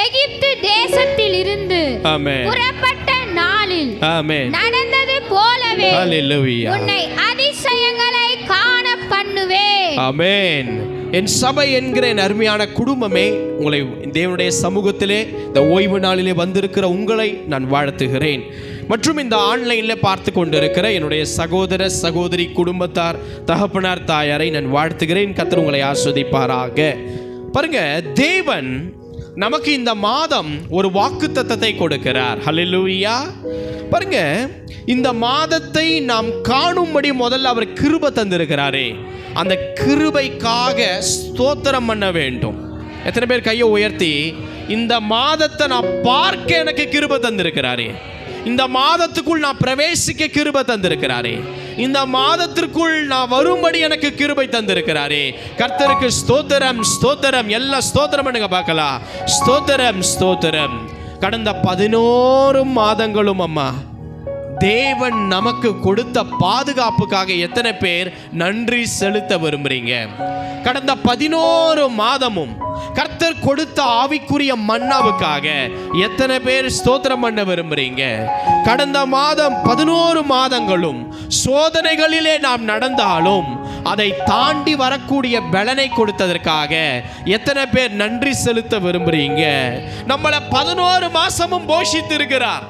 எகிப்து தேசத்தில் இருந்து புறப்பட்ட நாளில் நடந்தது போலவே உன்னை அதிசயங்களை காண பண்ணுவேன். ஆமென். என் சபை என்கிற என் அருமையான குடும்பமே, உங்களை தேவனுடைய சமூகத்திலே இந்த ஓய்வு நாளிலே வந்திருக்கிற உங்களை நான் வாழ்த்துகிறேன். மற்றும் இந்த ஆன்லைன்ல பார்த்து கொண்டிருக்கிற என்னுடைய சகோதர சகோதரி குடும்பத்தார், தகப்பனார், தாயாரை நான் வாழ்த்துகிறேன். கர்த்தர் உங்களை ஆசீர்வதிப்பாராக. பாருங்க, தேவன் நமக்கு இந்த மாதம் ஒரு வாக்குத்தத்தத்தை கொடுக்கிறார். ஹல்லேலூயா. பாருங்க, இந்த மாதத்தை நாம் காணும்படி முதல்ல அவர் கிருபை தந்திருக்கிறாரே, அந்த கிருபைக்காக ஸ்தோத்திரம் பண்ண வேண்டும். எத்தனை பேர் கையை உயர்த்தி இந்த மாதத்தை நான் பார்க்க எனக்கு கிருபை தந்திருக்கிறாரே, இந்த மாதத்துக்குள் நான் பிரவேசிக்க கிருபை தந்திருக்கிறாரே, இந்த மாதத்திற்குள் நான் வரும்படி எனக்கு கிருபை தந்திருக்கிறாரே. கர்த்தருக்கு ஸ்தோத்திரம், ஸ்தோத்திரம். எல்லாம் ஸ்தோத்திரம் பண்ணுங்க பார்க்கலாம். ஸ்தோத்திரம், ஸ்தோத்திரம். கடந்த 11 மாதங்களும் அம்மா தேவன் நமக்கு கொடுத்த பாதுகாப்புக்காக எத்தனை பேர் நன்றி செலுத்த விரும்புறீங்க? கடந்த 11 மாதமும் கர்த்தர் கொடுத்த ஆவிக்குரிய மன்னாவுக்காக எத்தனை பேர் ஸ்தோத்திரம் பண்ண விரும்புறீங்க? கடந்த மாதம் 11 மாதங்களும் சோதனைகளிலே நாம் நடந்தாலும் அதை தாண்டி வரக்கூடிய பலனை கொடுத்ததற்காக எத்தனை பேர் நன்றி செலுத்த விரும்புறீங்க? நம்மளை 11 மாசமும் போஷித்து இருக்கிறார்.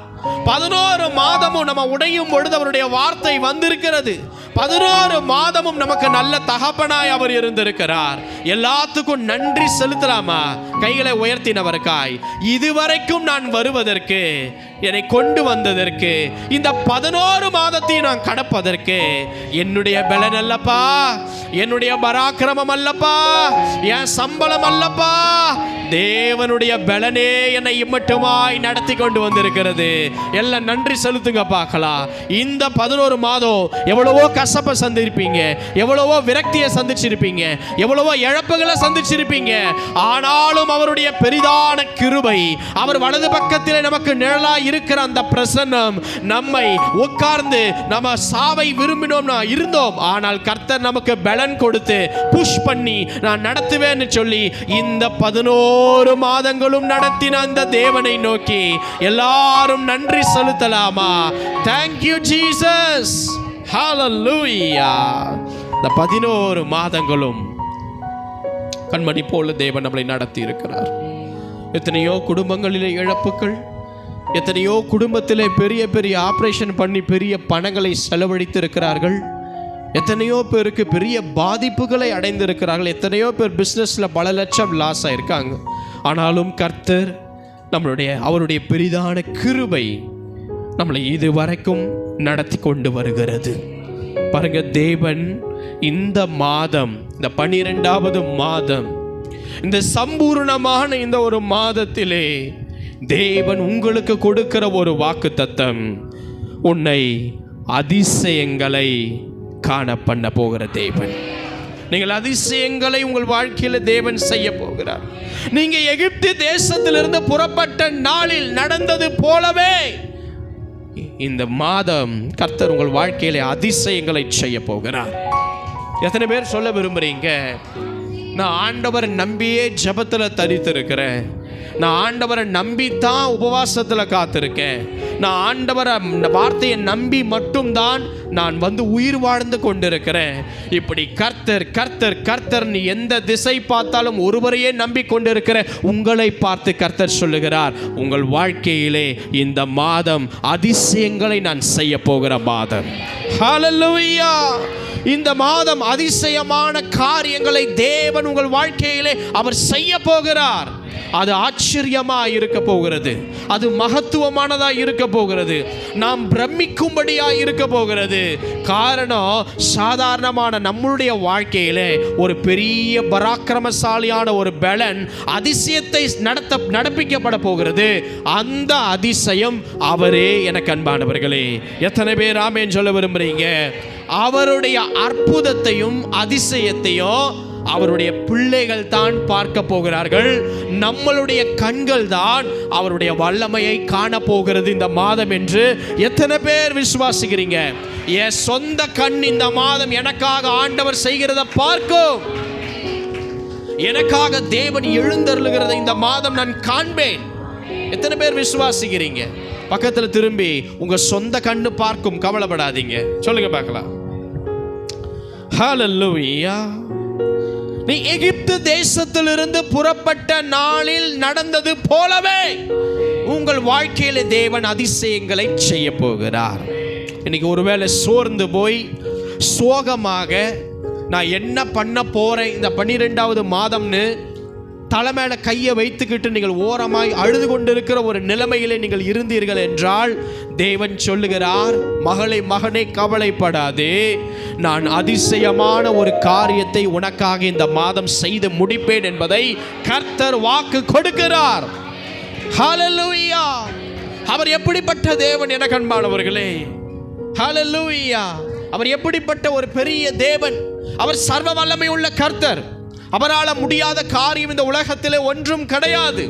11 மாதமும் நம்ம உடையும் பொழுது அவருடைய வார்த்தை வந்திருக்கிறது. 11 மாதமும் நமக்கு நல்ல தகப்பனாய் அவர் இருந்திருக்கிறார். எல்லாத்துக்கும் நன்றி செலுத்தலாமா? கைகளை உயர்த்தினவருக்காய் இதுவரைக்கும் நான் வருவதற்கு, என்னை கொண்டு வந்ததற்கு, இந்த 11 மாதத்தையும் நான் கடப்பதற்கு என்னுடைய பலன் அல்லப்பா, என்னுடைய பராக்கிரமம் அல்லப்பா, என் சம்பளம் அல்லப்பா, தேவனுடைய பலனே என்னை இம்மட்டுமாய் நடத்தி கொண்டு வந்திருக்கிறது. எல்லாம் நன்றி செலுத்துங்க பார்க்கலாம். இந்த 11 மாதம் எவ்வளவோ கசப்பை சந்திருப்பீங்க, எவ்வளவோ விரக்தியை சந்திச்சிருப்பீங்க, எவ்வளவோ இழப்புகளை சந்திச்சிருப்பீங்க. ஆனாலும் அவருடைய பெரிதான கிருபை, அவர் வலது பக்கத்தில் நமக்கு நிழலாய் இருக்கிற அந்த பிரசன்னம் நம்மை உட்கார்ந்து நம்ம சாவை விரும்பினோம்னா இருந்தோம். ஆனால் கர்த்தர் நமக்கு பலன் கொடுத்து புஷ் பண்ணி நான் நடத்துவேன்னு சொல்லி இந்த 11 மாதங்களும் நடத்தின அந்த தேவனை நோக்கி எல்லாரும் நன்றி செலுத்தலாமா? Thank you Jesus. Hallelujah. இந்த 11 மாதங்களும் கண்மணி போல தேவன் நம்மளை நடத்தி இருக்கிறார். எத்தனையோ குடும்பங்களிலே இழப்புகள், எத்தனையோ குடும்பத்திலே பெரிய பெரிய ஆபரேஷன் பண்ணி பெரிய பணங்களை செலவழித்து இருக்கிறார்கள். எத்தனையோ பேருக்கு பெரிய பாதிப்புகளை அடைந்திருக்கிறார்கள். எத்தனையோ பேர் பிஸ்னஸ்ல பல லட்சம் லாஸ் ஆயிருக்காங்க. ஆனாலும் கர்த்தர் அவருடைய பெரிதான கிருபை நம்மளை இதுவரைக்கும் நடத்தி கொண்டு வருகிறது. பாருங்க, தேவன் இந்த மாதம், இந்த 12வது மாதம், இந்த சம்பூர்ணமான இந்த ஒரு மாதத்திலே தேவன் உங்களுக்கு கொடுக்கிற ஒரு வாக்குத்தத்தம், உன்னை அதிசயங்களை காண பண்ண போகிற தேவன். நீங்கள் அதிசயங்களை உங்கள் வாழ்க்கையில் தேவன் செய்ய போகிறார். நீங்க எகிப்து தேசத்திலிருந்து புறப்பட்ட நாளில் நடந்தது போலவே இந்த மாதம் கர்த்தர் உங்கள் வாழ்க்கையில அதிசயங்களை செய்ய போகிறார். எத்தனை பேர் சொல்ல விரும்புறீங்க, நான் ஆண்டவரை நம்பியே ஜெபத்துல தரித்திருக்கிறேன், நான் ஆண்டவரை நம்பித்தான் உபவாசத்துல காத்திருக்கேன், நான் ஆண்டவரை வார்த்தையை நம்பி மட்டும்தான் நான் உயிர் வாழ்ந்து கொண்டிருக்கிறேன். இப்படி கர்த்தர் கர்த்தர் கர்த்தர் நீ எந்த திசை பார்த்தாலும் ஒருவரையே நம்பி கொண்டிருக்கிற உங்களை பார்த்து கர்த்தர் சொல்லுகிறார், உங்கள் வாழ்க்கையிலே இந்த மாதம் அதிசயங்களை நான் செய்ய போகிற மாதம். ஹல்லேலூயா. இந்த மாதம் அதிசயமான காரியங்களை தேவன் உங்கள் வாழ்க்கையிலே அவர் செய்ய போகிறார். அது ஆச்சரியமா இருக்க போகிறது, அது மகத்துவமானதா இருக்க போகிறது, நாம் பிரமிக்கும்படியா இருக்க போகிறது. காரணம், சாதாரணமான நம்மளுடைய வாழ்க்கையிலே ஒரு பெரிய பராக்கிரமசாலியான ஒரு பலன் அதிசயத்தை நடப்பிக்கப்பட போகிறது. அந்த அதிசயம் அவரே. எனக்கு அன்பானவர்களே, எத்தனை பேர் ஆமென் சொல்ல விரும்புறீங்க? அவருடைய அற்புதத்தையும் அதிசயத்தையும் அவருடைய பிள்ளைகள் தான் பார்க்க போகிறார்கள். நம்மளுடைய கண்கள் தான் அவருடைய வல்லமையை காண போகிறது இந்த மாதம் என்று எத்தனை பேர் விசுவாசிக்கிறீங்க? என் சொந்த கண் இந்த மாதம் எனக்காக ஆண்டவர் செய்கிறத பார்க்கும். எனக்காக தேவன் எழுந்தருளுகிறதை இந்த மாதம் நான் காண்பேன். எத்தனை பேர் விசுவாசிக்கிறீங்க? பக்கத்துல திரும்பி உங்க சொந்த கண்ணு பார்க்கும், கவலைப்படாதீங்க. சொல்லுங்க பார்க்கலாம். ஹல்லேலூயா. நீ எகிப்து தேசத்திலிருந்து புறப்பட்ட நாளில் நடந்தது போலவே உங்கள் வாழ்க்கையில தேவன் அதிசயங்களை செய்ய போகிறார். இன்னைக்கு ஒருவேளை சோர்ந்து போய் சோகமாக நான் என்ன பண்ண போறேன் இந்த 12வது மாதம்னு தலை மேல கையை வைத்துக்கிட்டு நீங்கள் ஓரமாய் அழுது கொண்டிருக்கிற ஒரு நிலைமையிலே நீங்கள் இருந்தீர்கள் என்றால் தேவன் சொல்லுகிறார், மகளே மகனே கவலைப்படாதே, நான் அதிசயமான ஒரு காரியத்தை உனக்காக இந்த மாதம் செய்து முடிப்பேன் என்பதை கர்த்தர் வாக்கு கொடுக்கிறார். ஹல்லேலூயா. அவர் எப்படிப்பட்ட தேவன் என கண்பானவர்களே. ஹல்லேலூயா. அவர் எப்படிப்பட்ட ஒரு பெரிய தேவன். அவர் சர்வ வல்லமை உள்ள கர்த்தர். அவரால் முடியாத காரியம் இந்த உலகத்திலே ஒன்றும் கிடையாது.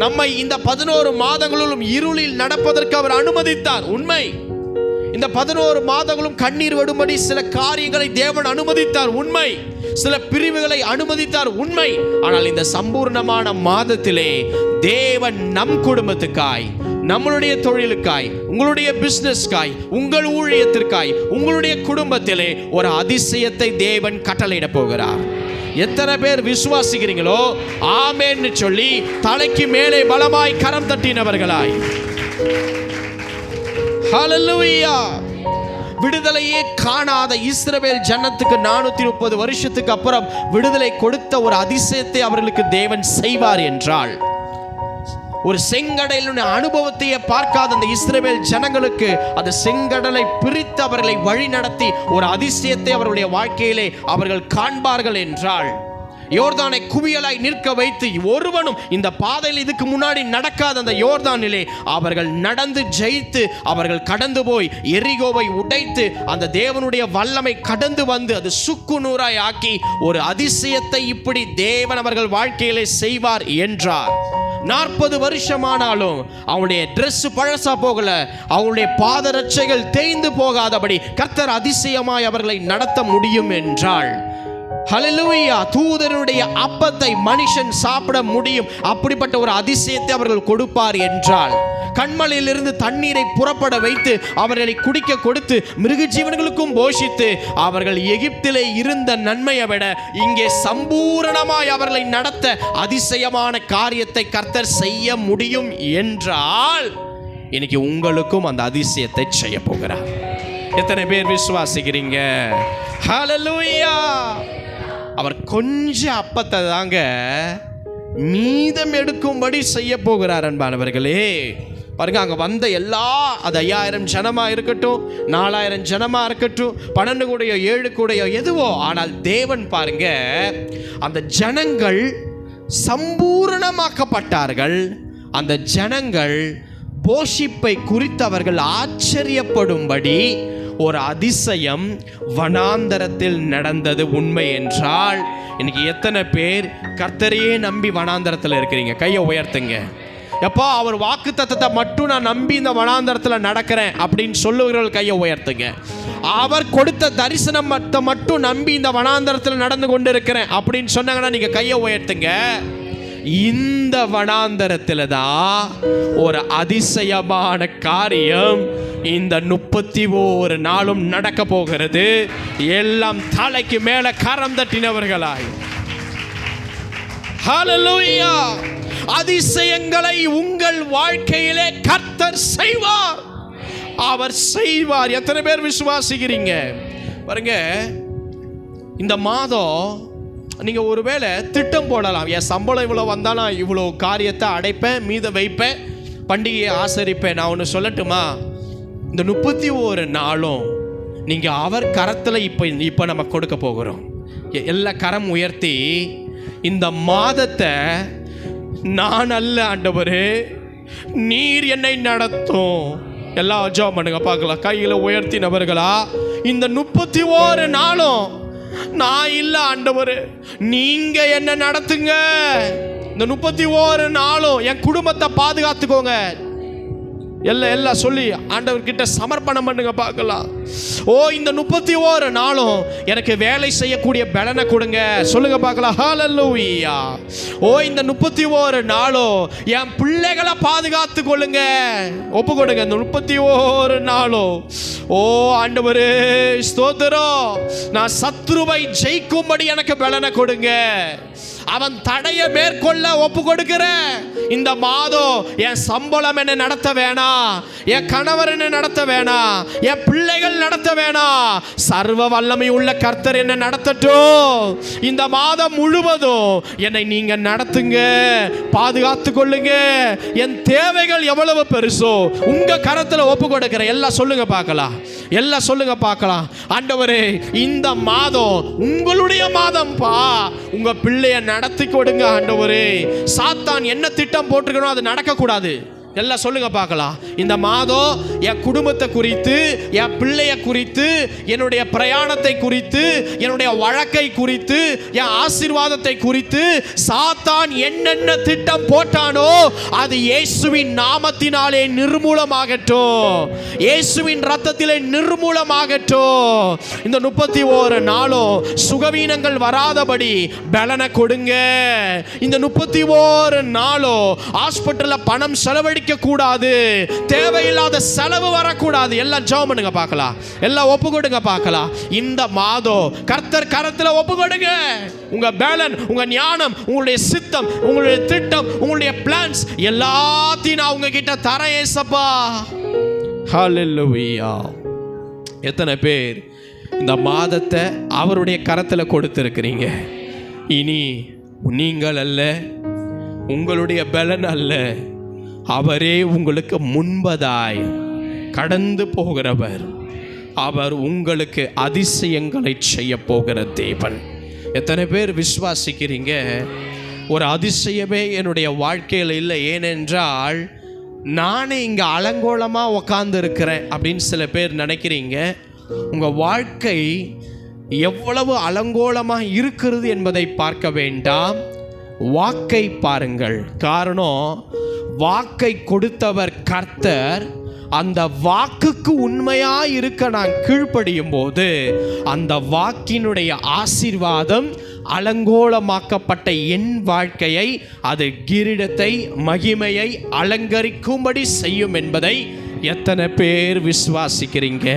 நம்மை இந்த 11 மாதங்களிலும் இருளில் நடப்பதற்கு அவர் அனுமதித்தார், உண்மை. இந்த 11 மாதங்களும் கண்ணீர் விடும்படி சில காரியங்களை தேவன் அனுமதித்தார், உண்மை. சில பிரிவுகளை அனுமதித்தார், உண்மை. ஆனால் இந்த சம்பூர்ணமான மாதத்திலே தேவன் நம் குடும்பத்துக்காய், நம்மளுடைய தொழிலுக்காய், உங்களுடைய பிசினஸ்க்காய், உங்கள் ஊழியத்திற்காய், உங்களுடைய குடும்பத்திலே ஒரு அதிசயத்தை தேவன் கட்டளையிட போகிறார். எத்தனை பேர் விசுவாசிக்கிறீங்களோ ஆமென்னு சொல்லி தலைக்கு மேலே பலமாய் கரம் தட்டினவர்களாய். ஹல்லேலூயா. விடுதலையே காணாத இஸ்ரவேல் ஜனத்துக்கு 430 வருஷத்துக்கு அப்புறம் விடுதலை கொடுத்த ஒரு அதிசயத்தை அவர்களுக்கு தேவன் செய்வார் என்றால், ஒரு செங்கடலின் அனுபவத்தையே பார்க்காத அந்த இஸ்ரவேல் ஜனங்களுக்கு அந்த செங்கடலை பிரித்து அவர்களை வழி நடத்தி ஒரு அதிசயத்தை அவர்களுடைய வாழ்க்கையிலே அவர்கள் காண்பார்கள் என்றால், யோர்தானை குவியலாய் நிற்க வைத்து ஒருவனும் இந்த பாதையில் இதுக்கு முன்னாடி நடக்காத அந்த யோர்தானிலே அவர்கள் நடந்து ஜெயித்து அவர்கள் கடந்து போய் எரிகோவை உடைத்து அந்த தேவனுடைய வல்லமை கடந்து வந்து அது சுக்கு நூறாய் ஆக்கி ஒரு அதிசயத்தை இப்படி தேவன் அவர்கள் வாழ்க்கையிலே செய்வார் என்றார். 40 வருஷமானாலும் அவனுடைய ட்ரெஸ் பழசா போகல, அவனுடைய பாதரட்சைகள் தேய்ந்து போகாதபடி கர்த்தர் அதிசயமாய் அவர்களை நடத்த முடியும் என்றால், ஹல்லேலூயா. தூதருடைய அப்பத்தை மனுஷன் சாப்பிட முடியும், அப்படிப்பட்ட ஒரு அதிசயத்தை அவர்கள் கொடுப்பார் என்றால், கண்மலையிலிருந்து தண்ணீரை புறப்பட வைத்து அவர்களை குடிக்க கொடுத்து மிருக ஜீவன்களுக்கும் போஷித்து அவர்கள் எகிப்திலே இருந்த நன்மையை விட இங்கே சம்பூரணமாய் அவர்களை நடத்த அதிசயமான காரியத்தை கர்த்தர் செய்ய முடியும் என்றால், இன்னைக்கு உங்களுக்கும் அந்த அதிசயத்தை செய்ய போகிறார். எத்தனை பேர் விசுவாசிக்கிறீங்க? ஹல்லேலூயா. அவர் கொஞ்சம் அப்பத்தை தாங்க மீதம் எடுக்கும்படி செய்ய போகிறார் அன்பானவர்களே. பாருங்க, அங்கே வந்த அது 5000 ஜனமாக இருக்கட்டும், 4000 ஜனமாக இருக்கட்டும், 12 கூடையோ 7 கூடையோ எதுவோ, ஆனால் தேவன் பாருங்க அந்த ஜனங்கள் சம்பூரணமாக்கப்பட்டார்கள். அந்த ஜனங்கள் போஷிப்பை குறித்து அவர்கள் ஆச்சரியப்படும்படி ஒரு அதிசயம் வனாந்தரத்தில் நடந்தது உண்மை என்றால், இன்னைக்கு எத்தனை பேர் கர்த்தரையே நம்பி வனாந்தரத்தில் இருக்கிறீங்க? கையை உயர்த்துங்க. எப்பா, அவர் வாக்கு தத்தத்தை மட்டும் நான் நம்பி இந்த வனாந்தரத்தில் நடக்கிறேன் அப்படின்னு சொல்லுகிறவர்கள் கையை உயர்த்துங்க. அவர் கொடுத்த தரிசனம் மட்டும் நம்பி இந்த வனாந்தரத்தில் நடந்து கொண்டு இருக்கிறேன் அப்படின்னு சொன்னாங்கன்னா நீங்க கையை உயர்த்துங்க. இந்த வனாந்தரத்தில் தான் ஒரு அதிசயமான காரியம் இந்த 31 நாளும் நடக்க போகிறது. எல்லாம் தலைக்கு மேல கரம் தட்டினவர்களாய். ஹல்லேலூயா. அதிசயங்களை உங்கள் வாழ்க்கையிலே கர்த்தர் செய்வார். அவர் செய்வார். எத்தனை பேர் விசுவாசிக்கிறீங்க? பாருங்க, இந்த மாதம் நீங்க ஒருவேளை திட்டம் போடலாம். என் சம்பளம் இவ்வளவு வந்தா நான் இவ்வளவு காரியத்தை அடைப்பேன், மீத வைப்பேன், பண்டிகையை ஆசரிப்பேன். நான் ஒன்று சொல்லட்டுமா? இந்த 31 நாளும் நீங்க அவர் கரத்துல இப்ப நம்ம கொடுக்க போகிறோம். எல்லா கரம் உயர்த்தி, இந்த மாதத்தை நான் அல்ல ஆண்டவரே, நீர் என்னை நடத்தும். எல்லாம் ஜெபம் பண்ணுங்க பார்க்கலாம். கையில உயர்த்தினவர்களா, இந்த 31 நாளும் நான் இல்ல ஆண்டவரே, நீங்க என்ன நடத்துங்க. இந்த 31 நாளும் என் குடும்பத்தை பாதுகாத்துக்கோங்க. எல்லாம் சொல்லி ஆண்டவர் கிட்ட சமர்ப்பணம் பண்ணுங்க பார்க்கலாம். இந்த 31 நாளும் எனக்கு வேலை செய்யக்கூடிய பலனை கொடுங்க. சொல்லுங்க பார்க்கலாம். ஹல்லேலூயா. இந்த 31 நாளும் என் பிள்ளைகளை பாதுகாத்து கொள்ளுங்க. ஒப்பு கொடுங்க. இந்த 31 நாளும் ஆண்டவரே ஸ்தோத்திரம், நான் சத்ருவை ஜெயிக்கும்படி எனக்கு பலனை கொடுங்க. அவன் தடைய மேற்கொள்ள ஒப்பு கொடுக்கிறேன். இந்த மாதம் என் சம்பளம் என்ன நடத்த வேணாம், என் கணவர் என்ன நடத்த வேணாம், என் பிள்ளைகள் நடத்த வேணாம், சர்வ வல்லமை உள்ள கர்த்தர் என்ன நடத்தட்டும். இந்த மாதம் முழுவதும் என்னை நீங்க நடத்துங்க, பாதுகாத்து கொள்ளுங்க. என் தேவைகள் எவ்வளவு பெருசோ உங்க கரத்துல ஒப்பு கொடுக்கிறேன். எல்லாம் சொல்லுங்க பார்க்கலாம், எல்லாம் சொல்லுங்க பார்க்கலாம். ஆண்டவரே, இந்த மாதம் உங்களுடைய மாதம் பா, உங்க பிள்ளைய நடத்தி கொடுங்க ஆண்டவரே. சாத்தான் என்ன திட்டம் போட்டிருக்கணும் அது நடக்க கூடாது. எல்லாம் சொல்லுங்க பார்க்கலாம். இந்த மாதம் என் குடும்பத்தை குறித்து, என் பிள்ளைய குறித்து, என்னுடைய பிரயாணத்தை குறித்து, என்னுடைய வழக்கை குறித்து, என் ஆசீர்வாதத்தை குறித்து சாத்தான் என்னென்ன திட்டம் போட்டானோ அது இயேசுவின் நாமத்தினாலே நிர்மூலமாகட்டும், இயேசுவின் ரத்தத்திலே நிர்மூலமாகட்டும். இந்த 31 நாளும் சுகவீனங்கள் வராதபடி பலனை கொடுங்க. இந்த 31 நாளும் ஹாஸ்பிட்டல்ல பணம் செலவழிக்க கூடாது, தேவையில்லாத செலவு வரக்கூடாது. எல்லாம் ஜெபம் பண்ணுங்க பார்க்கலாம், எல்லாம் ஒப்பு கொடுங்க பார்க்கலாம். இந்த மாதம் கர்த்தர் கரத்துல ஒப்பு கொடுங்க. உங்க பேலன், உங்க ஞானம், உங்களுடைய சித்தம், உங்களுடைய திட்டம், உங்களுடைய பிளான்ஸ் எல்லாத்தையும் நான் உங்க கிட்ட தரேன் ஏசப்பா. ஹல்லேலூயா. எத்தனை பேர் இந்த மாதத்தை அவருடைய கரத்துல கொடுத்திருக்கிறீங்க? இனி நீங்கள் அல்ல, உங்களுடைய பலன் அல்ல, அவரே உங்களுக்கு முன்பதாய் கடந்து போகிறவர். அவர் உங்களுக்கு அதிசயங்களை செய்ய போகிற தேவன். எத்தனை பேர் விசுவாசிக்கிறீங்க? ஒரு அதிசயமே என்னுடைய வாழ்க்கையில் இல்லை, ஏனென்றால் நானே இங்கே அலங்கோலமாக உக்காந்து இருக்கிறேன் அப்படின்னு சில பேர் நினைக்கிறீங்க. உங்கள் வாழ்க்கை எவ்வளவு அலங்கோலமாக இருக்கிறது என்பதை பார்க்க வேண்டாம், வாக்கை பாருங்கள். காரணம், வாக்கை கொடுத்தவர் கர்த்தர். அந்த வாக்குக்கு உண்மையா இருக்க நான் கீழ்ப்படியும் போது அந்த வாக்கினுடைய ஆசீர்வாதம் அலங்கோலமாக்கப்பட்ட என் வாழ்க்கையை, அது கிரீடத்தை, மகிமையை அலங்கரிக்கும்படி செய்யும் என்பதை எத்தனை பேர் விசுவாசிக்கிறீங்க?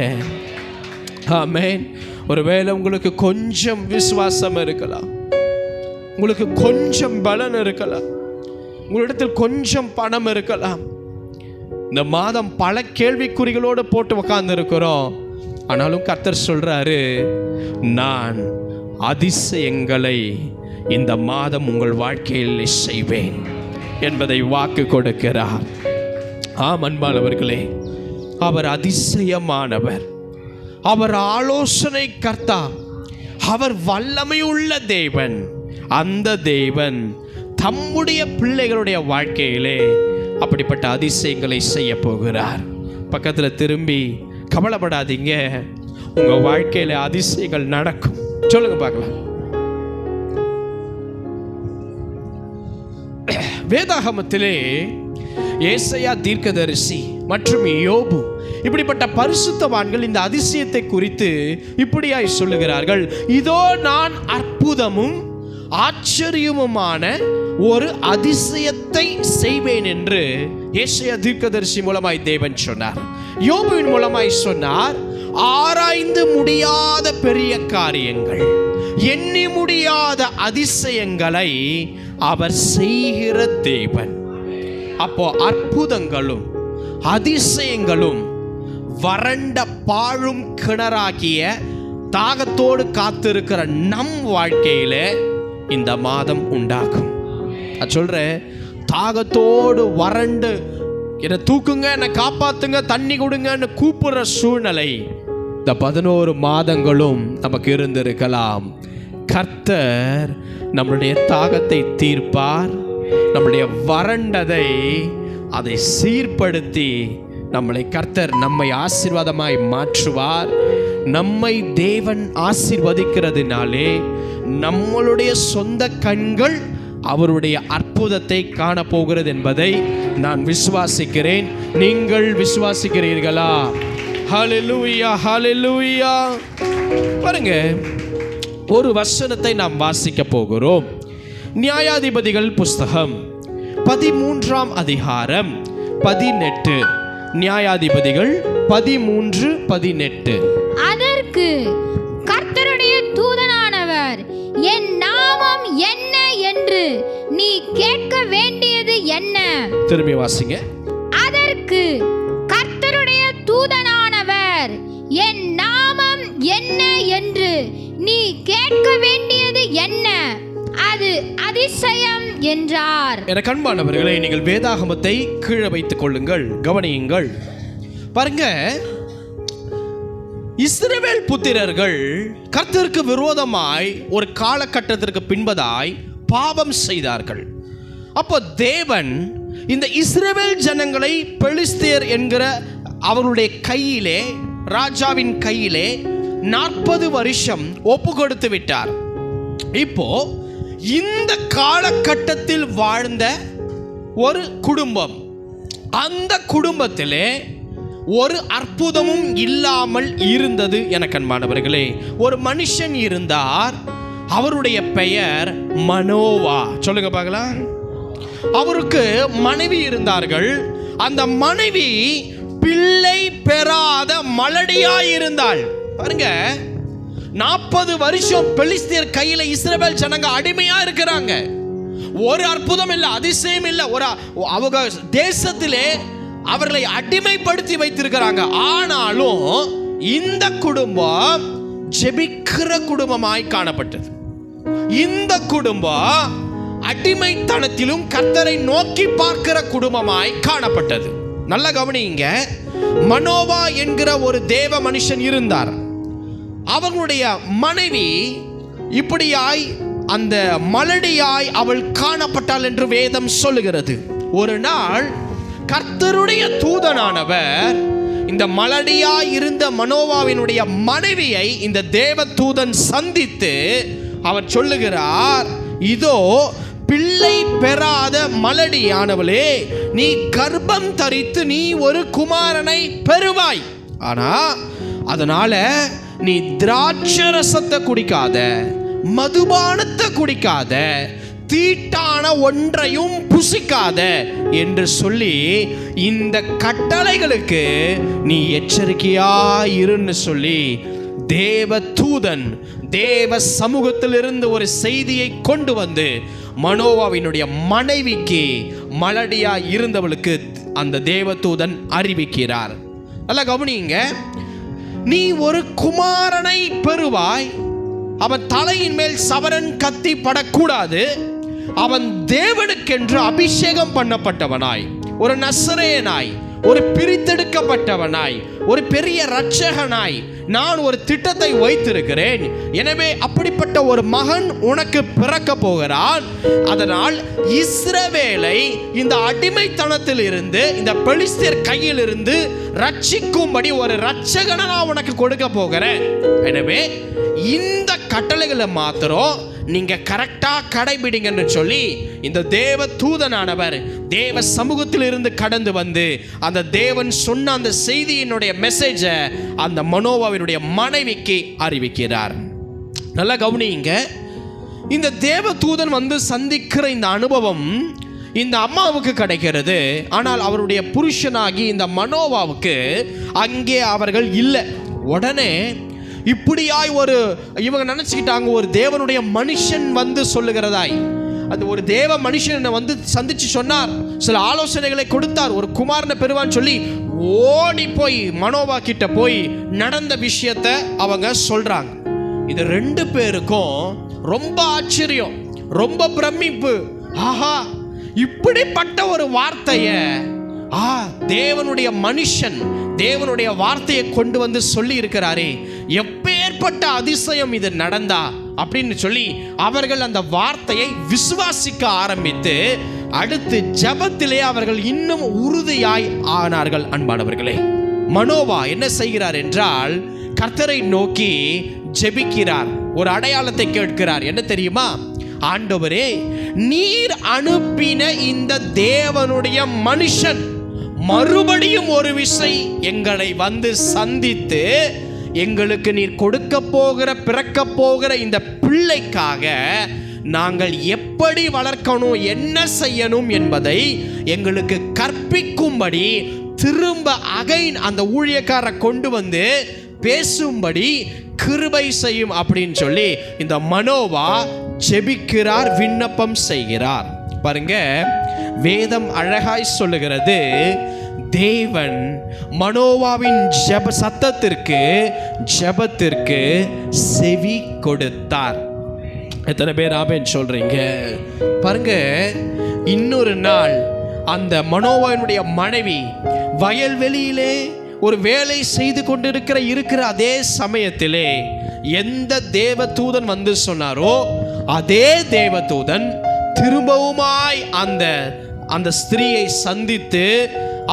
ஆமென். ஒருவேளை உங்களுக்கு கொஞ்சம் விசுவாசம் இருக்கலாம், உங்களுக்கு கொஞ்சம் பலன் இருக்கலாம், உங்களிடத்தில் கொஞ்சம் பணம் இருக்கலாம். இந்த மாதம் பல கேள்விக்குறிகளோடு போட்டு உட்கார்ந்து இருக்கிறோம். ஆனாலும் கர்த்தர் சொல்றாரு, நான் அதிசயங்களை இந்த மாதம் உங்கள் வாழ்க்கையில் செய்வேன் என்பதை வாக்கு கொடுக்கிறார். ஆம் அன்பானவர்களே, அவர் அதிசயமானவர், அவர் ஆலோசனை கர்த்தா, அவர் வல்லமையுள்ள தேவன். அந்த தேவன் தம்முடைய பிள்ளைகளுடைய வாழ்க்கையிலே அப்படிப்பட்ட அதிசயங்களை செய்ய போகிறார். பக்கத்தில் திரும்பி கவலைப்படாதீங்க, உங்க வாழ்க்கையில அதிசயங்கள் நடக்கும். சொல்லுங்க பார்க்கலாம். வேதாகமத்திலே ஏசாயா தீர்க்கதரிசி மற்றும் யோபு இப்படிப்பட்ட பரிசுத்தவான்கள் இந்த அதிசயத்தை குறித்து இப்படியாய் சொல்லுகிறார்கள். இதோ நான் அற்புதமும் ஆச்சரியமுமான ஒரு அதிசயத்தை செய்வேன் என்று ஏசாயா தீர்க்கதரிசி மூலமாய் தேவன் சொன்னார். யோபுவின் மூலமாய் சொன்னார், ஆராய்ந்து முடியாத பெரிய காரியங்கள், எண்ணி முடியாத அதிசயங்களை அவர் செய்கிற தேவன். அப்போ அற்புதங்களும் அதிசயங்களும் வறண்ட பாழும் கிணறாகிய தாகத்தோடு காத்திருக்கிற நம் வாழ்க்கையில இந்த மாதம் உண்டாகும். நான் சொல்றேன், தாகத்தோடு வறண்டு என்னை தூக்குங்க, என்னை காப்பாத்துங்க, தண்ணி கொடுங்கன்னு கூப்பிடுற சூழ்நிலை இந்த 11 மாதங்களும் நமக்கு இருந்திருக்கலாம். கர்த்தர் நம்முடைய தாகத்தை தீர்ப்பார், நம்முடைய வறண்டதை அதை சீர்படுத்தி நம்மை ஆசீர்வாதமாய் மாற்றுவார். நம்மை தேவன் ஆசீர்வதிக்கிறதுனாலே நம்மளுடைய சொந்த கண்கள் அவருடைய அற்புதத்தை காணப்போகிறது என்பதை நான் விசுவாசிக்கிறேன். நீங்கள் விசுவாசிக்கிறீர்களா? ஹல்லேலூயா, ஹல்லேலூயா. பாருங்க, ஒரு வசனத்தை நாம் வாசிக்க போகிறோம். நியாயாதிபதிகள் புஸ்தகம் 13ஆம் அதிகாரம் 18. நியாயாதிபதிகள் 13:18. அதற்கு கர்த்தருடைய தூதனானவர், என் நாமம் என்ன என்று நீ கேட்க வேண்டியது என்ன? திரும்பி வாசிங்க. அதற்கு கர்த்தருடைய தூதனானவர், என் நாமம் என்ன என்று நீ கேட்க வேண்டியது என்ன? அது அதிசயம் என்றார். என கண்பானவர்களே, நீங்கள் வேதாகமத்தை கீழே வைத்துக் கொள்ளுங்கள், கவனியுங்கள். பாருங்க, இஸ்ரவேல் புத்திரர்கள் கர்த்தருக்கு விரோதமாய் ஒரு காலகட்டத்திற்கு பின்பதாய் பாவம் செய்தார்கள். அப்போ தேவன் இந்த இஸ்ரவேல் ஜனங்களை பெலிஸ்தியர் என்கிற அவருடைய கையிலே, ராஜாவின் கையிலே 40 வருஷம் ஒப்பு கொடுத்து விட்டார். இப்போ இந்த காலகட்டத்தில் வாழ்ந்த ஒரு குடும்பம், அந்த குடும்பத்திலே ஒரு அற்புதமும் இல்லாமல் இருந்தது. என கண்பானவர்களே, ஒரு மனுஷன் இருந்தார். அவருடைய பெயர் மனோவா. சொல்லுங்க பார்க்கலாம். அவருக்கு மனைவி இருந்தார்கள். அந்த மனைவி பிள்ளை பெறாத மலடியாய் இருந்தாள். பாருங்க, 40 வருஷம் பெலிஸ்தியர் கையில இஸ்ரவேல் ஜனங்க அடிமையா இருக்கிறாங்க. ஒரு அற்புதம் இல்ல, அதிசயம் இல்ல. அவங்க தேசத்திலே அவர்களை அடிமைப்படுத்தி வைத்திருக்கிறாங்க. ஆனாலும் இந்த குடும்பம் ஜெபிக்கிற குடும்பமாய் காணப்பட்டது. இந்த குடும்பம் அடிமைத்தனத்திலும் கர்த்தரை நோக்கி பார்க்கிற குடும்பமாய் காணப்பட்டது. நல்ல கவனிங்க. மனோவா என்கிற ஒரு தேவ மனுஷன் இருந்தார். அவர்களுடைய மனைவி இப்படியாய் அந்த மலடியாய் அவள் காணப்பட்டாள் என்று வேதம் சொல்லுகிறது. ஒரு நாள் கர்த்தருடைய தூதனானவர் இந்த மலடியாய் இருந்த மனோவாவினுடைய மனைவியை இந்த தேவ தூதன் சந்தித்து அவர் சொல்லுகிறார், இதோ பிள்ளை பெறாத மலடியானவளே, நீ கர்ப்பம் தரித்து நீ ஒரு குமாரனை பெறுவாய். ஆனா அதனால நீ திராட்சரசத்தை குடிக்காத, மதுபானத்தை குடிக்காத, தீட்டான ஒன்றையும் புசிக்காத என்று சொல்லி இந்த கட்டளைகளுக்கு நீ எச்சரிக்கையாயிருன்னு சொல்லி தேவ தூதன் தேவ சமூகத்திலிருந்து ஒரு செய்தியை கொண்டு வந்து மனோவாவினுடைய மனைவிக்கு, மலடியா இருந்தவளுக்கு அந்த தேவதூதன் அறிவிக்கிறார். நல்லா கவனிங்க. நீ ஒரு குமாரனை பெறுவாய். அவன் தலையின் மேல் சவரன் கத்தி படக்கூடாது. அவன் தேவனுக்கென்று அபிஷேகம் பண்ணப்பட்டவனாய், ஒரு நசரேயனாய், ஒரு பிரித்தெடுக்கப்பட்டவனாய், ஒரு பெரிய இரட்சகனாய் நான் ஒரு திட்டத்தை வைத்திருக்கிறேன். எனவே அப்படிப்பட்ட ஒரு மகன் உனக்கு பிறக்க போகிறான். அதனால் இஸ்ரவேலை இந்த அடிமைத்தனத்தில் இருந்து, இந்த பெலிஸ்தியர் கையில் இருந்து ரட்சிக்கும்படி ஒரு இரட்சகனை நான் உனக்கு கொடுக்க போகிறேன். எனவே இந்த கட்டளைகளை மாத்திரம் நீங்க கரெக்டா கடைபிடிங்கன்னு சொல்லி இந்த தேவ தூதனானவர் தேவ சமூகத்தில் இருந்து கடந்து வந்து அந்த தேவன் சொன்ன அந்த செய்தியினுடைய மெசேஜை அந்த மனோவாவினுடைய மனைவிக்கு அறிவிக்கிறார். நல்லா கவனிங்க. இந்த தேவ தூதன் வந்து சந்திக்கிற இந்த அனுபவம் இந்த அம்மாவுக்கு கிடைக்கிறது. ஆனால் அவருடைய புருஷனாகி இந்த மனோவாவுக்கு அங்கே அவர்கள் இல்லை. உடனே இப்படியாய் இவங்க நினைச்சுக்கிட்டாங்க, ஒரு தேவனுடைய மனுஷன் வந்து சொல்லுகிறதாய். அது ஒரு தேவ மனுஷன் வந்து சந்திச்சு சொன்னார், சில ஆலோசனைகளை கொடுத்தார், ஒரு குமாரனை பெறுவான்னு சொல்லி ஓடி போய் மனோவா கிட்ட போய் நடந்த விஷயத்தை அவங்க சொல்றாங்க. இது 2 பேருக்கும் ரொம்ப ஆச்சரியம், ரொம்ப பிரமிப்பு. ஆஹா, இப்படிப்பட்ட ஒரு வார்த்தைய தேவனுடைய மனுஷன் தேவனுடைய வார்த்தையை கொண்டு வந்து சொல்லி இருக்கிறாரே, எப்பேற்பட்ட அதிசயம் இது நடந்தா அப்படின்னு சொல்லி அவர்கள் அந்த வார்த்தையை விசுவாசிக்க ஆரம்பித்து அடுத்து ஜெபத்திலே அவர்கள் இன்னும் உறுதியாய் ஆனார்கள். அன்பானவர்களே, மனோவா என்ன செய்கிறார் என்றால் கர்த்தரை நோக்கி ஜெபிக்கிறார். ஒரு அடையாளத்தை கேட்கிறார். என்ன தெரியுமா? ஆண்டவரே, நீர் அனுப்பின இந்த தேவனுடைய மனுஷன் மறுபடியும் ஒரு விசை எங்களை வந்து சந்தித்து எங்களுக்கு நீர் கொடுக்க போகிற பிறக்க போகிற இந்த பிள்ளைக்காக நாங்கள் எப்படி வளர்க்கணும், என்ன செய்யணும் என்பதை எங்களுக்கு கற்பிக்கும்படி திரும்ப அகைன் அந்த ஊழியக்காரரை கொண்டு வந்து பேசும்படி கிருபை செய்யும் அப்படின்னு சொல்லி இந்த மனோவா ஜெபிக்கிறார், விண்ணப்பம் செய்கிறார். பாருங்க, வேதம் அழகாய் சொல்லுகிறது, தேவன் மனோவாவின் ஜெபத்திற்கு செவி கொடுத்தார். எத்தனை பேர் ஆமென் சொல்றீங்க? பாருங்க, இன்னொரு நாள் அந்த மனோவாவினுடைய மனைவி வயல்வெளியிலே ஒரு வேலை செய்து கொண்டிருக்கிற அதே சமயத்திலே எந்த தேவதூதன் வந்து சொன்னாரோ அதே தேவதூதன் திரும்பவுமாய் அந்த ஸ்திரீயை சந்தித்து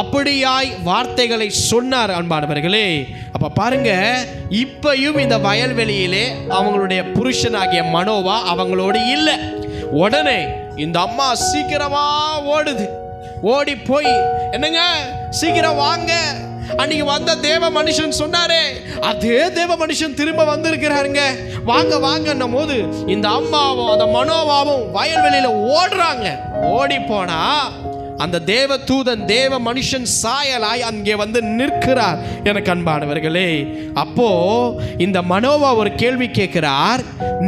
அப்படியாய் வார்த்தைகளை சொன்னார். அன்பானவர்களே, அப்ப பாருங்க, இப்பையும் இந்த வயல்வெளியிலே அவங்களுடைய புருஷனாகிய மனோவா அவங்களோடு இல்லை. உடனே இந்த அம்மா சீக்கிரமா ஓடி போய், என்னங்க சீக்கிரம் வாங்க, அன்னைக்கு வந்த தேவ மனுஷன் சொன்னாரே அதே தேவ மனுஷன் திரும்ப வந்திருக்கிறாருங்க, வாங்க வாங்கன்னும் போது இந்த அம்மாவும் அந்த மனோவாவும் வயல்வெளியில ஓடுறாங்க. ஓடி போனா அந்த தேவ தூதன் தேவ மனுஷன் சாயலாய் அங்கே வந்து நிற்கிறார். எனக்கு அன்பானவர்களே, அப்போ இந்த மனோவா ஒரு கேள்வி கேட்கிறார்,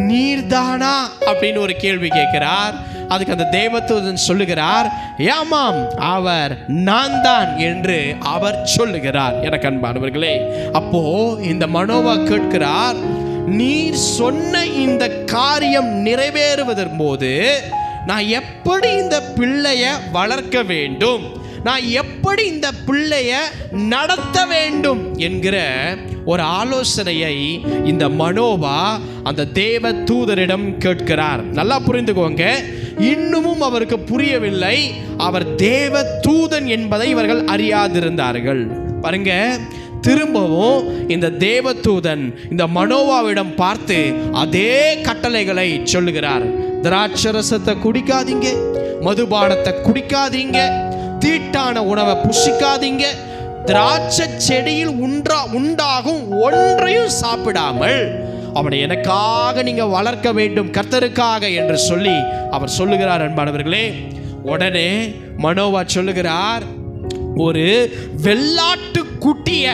நீர்தானா அப்படின்னு ஒரு கேள்வி கேட்கிறார். அதுக்கு அந்த தேவதூதன் சொல்லுகிறார், ஆமாம் அவர் நான் தான் என்று அவர் சொல்லுகிறார். எனக்கு அன்பானவர்களே, அப்போ இந்த மனோவா கேட்கிறார், நீர் சொன்ன இந்த காரியம் நிறைவேறுவதன் போது நான் எப்படி இந்த பிள்ளைய வளர்க்க வேண்டும், நான் எப்படி இந்த பிள்ளைய நடத்த வேண்டும் என்கிற ஒரு ஆலோசனையை இந்த மனோவா அந்த தேவ தூதரிடம் கேட்கிறார். நல்லா புரிந்துக்கோங்க, இன்னமும் அவருக்கு புரியவில்லை அவர் தேவ தூதன் என்பதை இவர்கள் அறியாதிருந்தார்கள். பாருங்க, திரும்பவும் இந்த தேவதூதன் இந்த மனோவாவிடம் பார்த்து அதே கட்டளைகளை சொல்லுகிறார். திராட்சரசத்தை குடிக்காதீங்க, மதுபானத்தை குடிக்காதீங்க, தீட்டான உணவை புசிக்காதீங்க, திராட்சை செடியில் உண்டாகும் ஒன்றையும் சாப்பிடாமல் அவனை எனக்காக நீங்க வளர்க்க வேண்டும், கர்த்தருக்காக என்று சொல்லி அவர் சொல்லுகிறார். அன்பானவர்களே, உடனே மனோவா சொல்லுகிறார், ஒரு வெள்ளாட்டு குட்டிய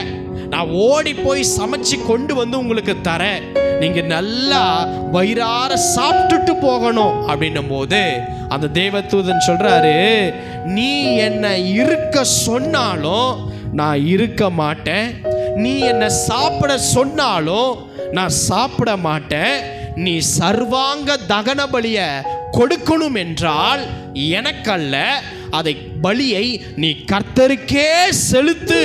நான் ஓடி போய் சமைச்சு கொண்டு வந்து உங்களுக்கு தரேன், நீங்க நல்லா வயிறார சாப்பிட்டுட்டு போகணும் அப்படின்னும் போது அந்த தேவதூதன் சொல்றாரு, நீ என்னை இருக்க சொன்னாலும் நான் இருக்க மாட்டேன், நீ என்னை சாப்பிட சொன்னாலும் நான் சாப்பிட மாட்டேன், நீ சர்வாங்க தகன பலிய கொடுக்கணும் என்றால் எனக்கல்ல, அதை பலியை நீ கர்த்தருக்கே செலுத்து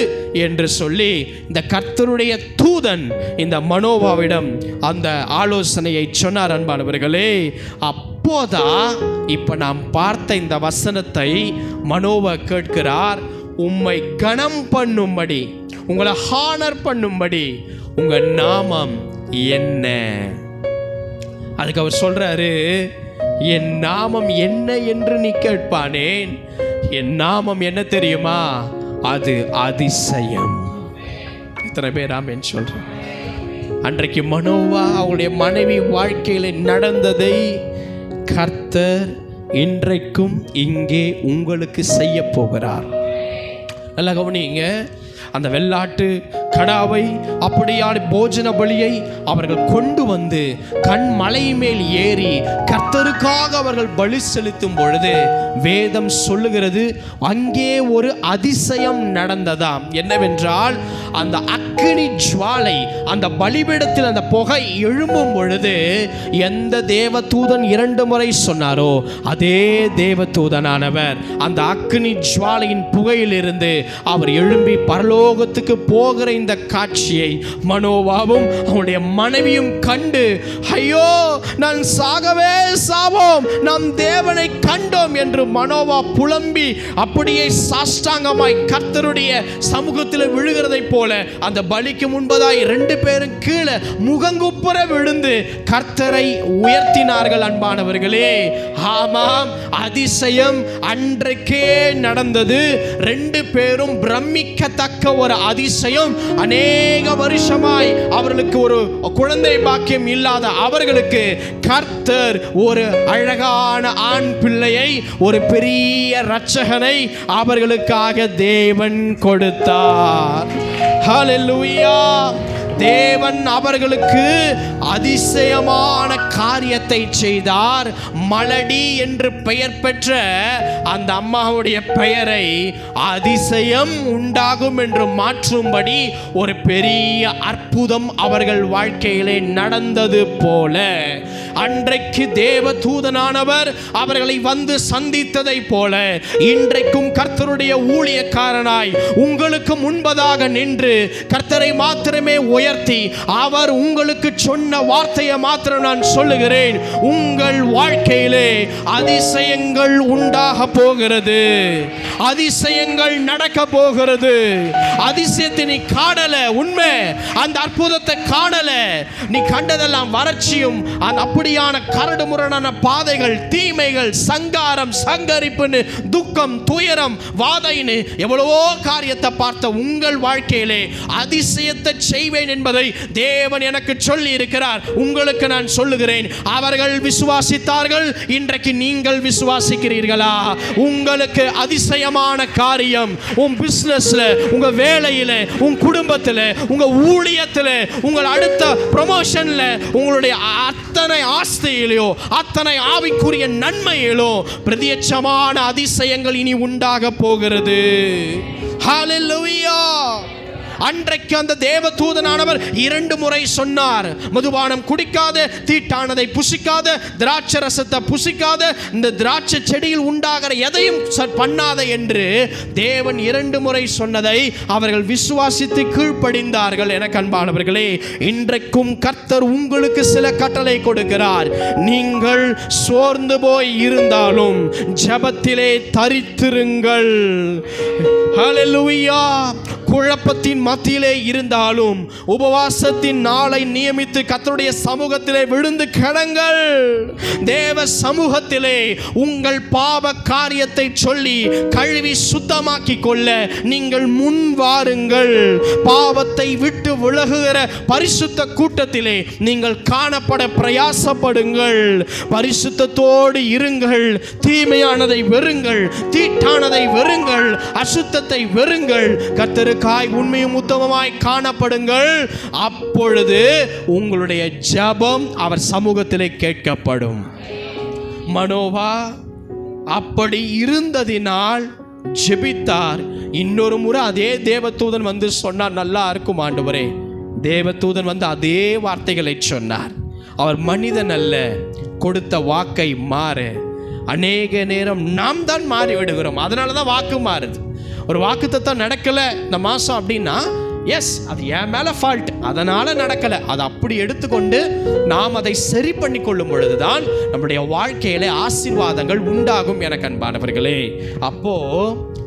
என்று சொல்லி இந்த கர்த்தருடைய தூதன் இந்த மனோவாவிடம் அந்த ஆலோசனையை சொன்னார். அன்பானவர்களே, அப்போதான் இப்ப நாம் பார்த்த இந்த வசனத்தை மனோவா கேட்கிறார், உம்மை கனம் பண்ணும்படி, உங்களை ஹானர் பண்ணும்படி உங்க நாமம் என்ன? அதுக்கு அவர் சொல்றாரு, என் நாமம் என்ன என்று நீ கேட்பானேன், என் நாமம் என்ன தெரியுமா? அது அதிசயம். இத்தனை பேர் ஆமென் சொல்றேன். அன்றைக்கு மனோவா அவருடைய மனைவி வாழ்க்கையில நடந்ததை கர்த்தர் இன்றைக்கும் இங்கே உங்களுக்கு செய்ய போகிறார். நல்லா கவனிங்க, அந்த வெள்ளாட்டு கடாவை அப்படியான போஜன பலியை அவர்கள் கொண்டு வந்து கண்மலை மேல் ஏறி கர்த்தருக்காக அவர்கள் பலி செலுத்தும் பொழுது வேதம் சொல்லுகிறது, அங்கே ஒரு அதிசயம் நடந்ததாம். என்னவென்றால், அந்த அக்கினி ஜுவாலை அந்த பலிபீடத்தில் அந்த புகை எழும்பும் பொழுது எந்த தேவதூதன் 2 முறை சொன்னாரோ அதே தேவதூதனானவர் அந்த அக்கினி ஜுவாலையின் புகையிலிருந்து அவர் எழும்பி பரலோகத்துக்கு போகிற இந்த காட்சியை மனோவாவும் அவனுடைய மனைவியும் கண்டு, ஐயோ நான் சாகவே சாவோம், நாம் தேவனை கண்டோம் என்று மனோவா புலம்பி அப்படியே சாஷ்டாங்கமாய் கர்த்தருடைய சமூகத்தில் விழுகிறதை போல அந்த பலிக்கு முன்பதாய் 2 பேரும் கீழே முகங்குப்புற விழுந்து கர்த்தரை உயர்த்தினார்கள். அன்பானவர்களே, ஆமாம், அதிசயம் அன்றைக்கே நடந்தது. 2 பேரும் பிரமிக்கத்தக்க ஒரு அதிசயம். அநேக வருஷமாய் அவர்களுக்கு ஒரு குழந்தை பாக்கியம் இல்லாத அவர்களுக்கு கர்த்தர் ஒரு அழகான ஆண் பிள்ளையை, ஒரு பெரிய இரட்சகனை அவர்களுக்காக தேவன் கொடுத்தார். ஹல்லேலூயா! தேவன் அவர்களுக்கு அதிசயமான காரியத்தை செய்தார். மலடி என்று பெயர் பெற்ற அந்த அம்மாவுடைய பெயரை அதிசயம் உண்டாகும் என்று மாற்றும்படி ஒரு பெரிய அற்புதம் அவர்கள் வாழ்க்கையிலே நடந்தது போல, அன்றைக்கு தேவ தூதனானவர் அவர்களை வந்து சந்தித்ததை போல இன்றைக்கும் கர்த்தருடைய ஊழியக்காரனாய் உங்களுக்கு முன்பதாக நின்று கர்த்தரை மாத்திரமே உயர்த்தி அவர் உங்களுக்கு சொன்ன வார்த்தையை மாத்திரம் நான் சொல்லுகிறேன். உங்கள் வாழ்க்கையிலே அதிசயங்கள் உண்டாக போகிறது, அதிசயங்கள் நடக்க போகிறது. அதிசயத்தை நீ காணல, உண்மை, அந்த அற்புதத்தை காணல, நீ கண்டதெல்லாம் வறட்சியும் அந்த அப்படியான கரடு முரடான பாதைகள், தீமைகள், சங்காரம், சங்கரிப்புன்னு, துக்கம், துயரம், வாதைன்னு எவ்வளவோ காரியத்தை பார்த்த உங்கள் வாழ்க்கையிலே அதிசயத்தை செய்வேன் என்பதை தேவன் எனக்கு சொல்லி இருக்கிறார். உங்களுக்கு நான் சொல்லுகிறேன், அவர்கள் விசுவாசித்தார்கள், இன்றைக்கு நீங்கள் விசுவாசிக்கிறீர்களா? உங்களுக்கு அதிசயமான காரியம் உன் பிசினஸ்ல, உங்க வேலையில, உங்க குடும்பத்தில், உங்க ஊழியத்தில், உங்கள் அடுத்த ப்ரமோஷன்ல, உங்களுடைய அத்தனை ஆஸ்தியிலோ அத்தனை ஆவிக்குரிய நன்மையிலோ பிரத்யட்சமான அதிசயங்கள் இனி உண்டாக போகிறது. ஹல்லேலூயா! அன்றைக்கு அந்த தேவ தூதனானவர் 2 முறை சொன்னார், மதுபானம் குடிக்காத, தீட்டானதை புசிக்காத, திராட்சை ரசத்தை புசிக்காத, இந்த திராட்சை செடியில் உண்டாகிற எதையும் பண்ணாத என்று தேவன் 2 முறை சொன்னதை அவர்கள் விசுவாசித்து கீழ்ப்படிந்தார்கள். என அன்பானவர்களே, இன்றைக்கும் கர்த்தர் உங்களுக்கு சில கட்டளை கொடுக்கிறார். நீங்கள் சோர்ந்து போய் இருந்தாலும் ஜெபத்திலே தரித்திருங்கள். ஹல்லேலூயா! குழப்பத்தின் மத்தியிலே இருந்தாலும் உபவாசத்தின் நாளை நியமித்து கர்த்தருடைய சமூகத்திலே விழுந்து கிடங்கள். தேவ சமூகத்திலே உங்கள் பாவ காரியத்தை சொல்லி கழுவி சுத்தமாக்கி கொள்ள நீங்கள் முன் வாருங்கள். பாவத்தை விட்டு விலகுகிற பரிசுத்த கூட்டத்திலே நீங்கள் காணப்பட பிரயாசப்படுங்கள். பரிசுத்தத்தோடு இருங்கள். தீமையானதை வெறுங்கள், தீட்டானதை வெறுங்கள், அசுத்தத்தை வெறுங்கள். கர்த்தருக்காய் உண்மையும் உத்தமமாய் காணப்படுங்கள். அப்பொழுது உங்களுடைய ஜெபம் அவர் சமூகத்திலே கேட்கப்படும். மனோவா அப்படி இருந்ததினால் ஜெபித்தார். இன்னொரு முறை அதே தேவதூதன் வந்து சொன்னார், நல்லா இருக்கும் ஆண்டவரே. தேவதூதன் வந்து அதே வார்த்தைகளை சொன்னார். அவர் மனிதன் அல்ல, கொடுத்த வாக்கை மாறு. அநேக நேரம் நாம் தான் மாறி விடுகிறோம், அதனால தான் வாக்கு மாறுது. ஒரு வாக்குத்தத்தம் நடக்கலை இந்த மாதம் அப்படின்னா, எஸ், அது என் மேலே ஃபால்ட், அதனால் நடக்கலை, அதை அப்படி எடுத்துக்கொண்டு நாம் அதை சரி பண்ணி கொள்ளும் பொழுதுதான் நம்முடைய வாழ்க்கையில ஆசீர்வாதங்கள் உண்டாகும். எனக்கு அன்பானவர்களே, அப்போ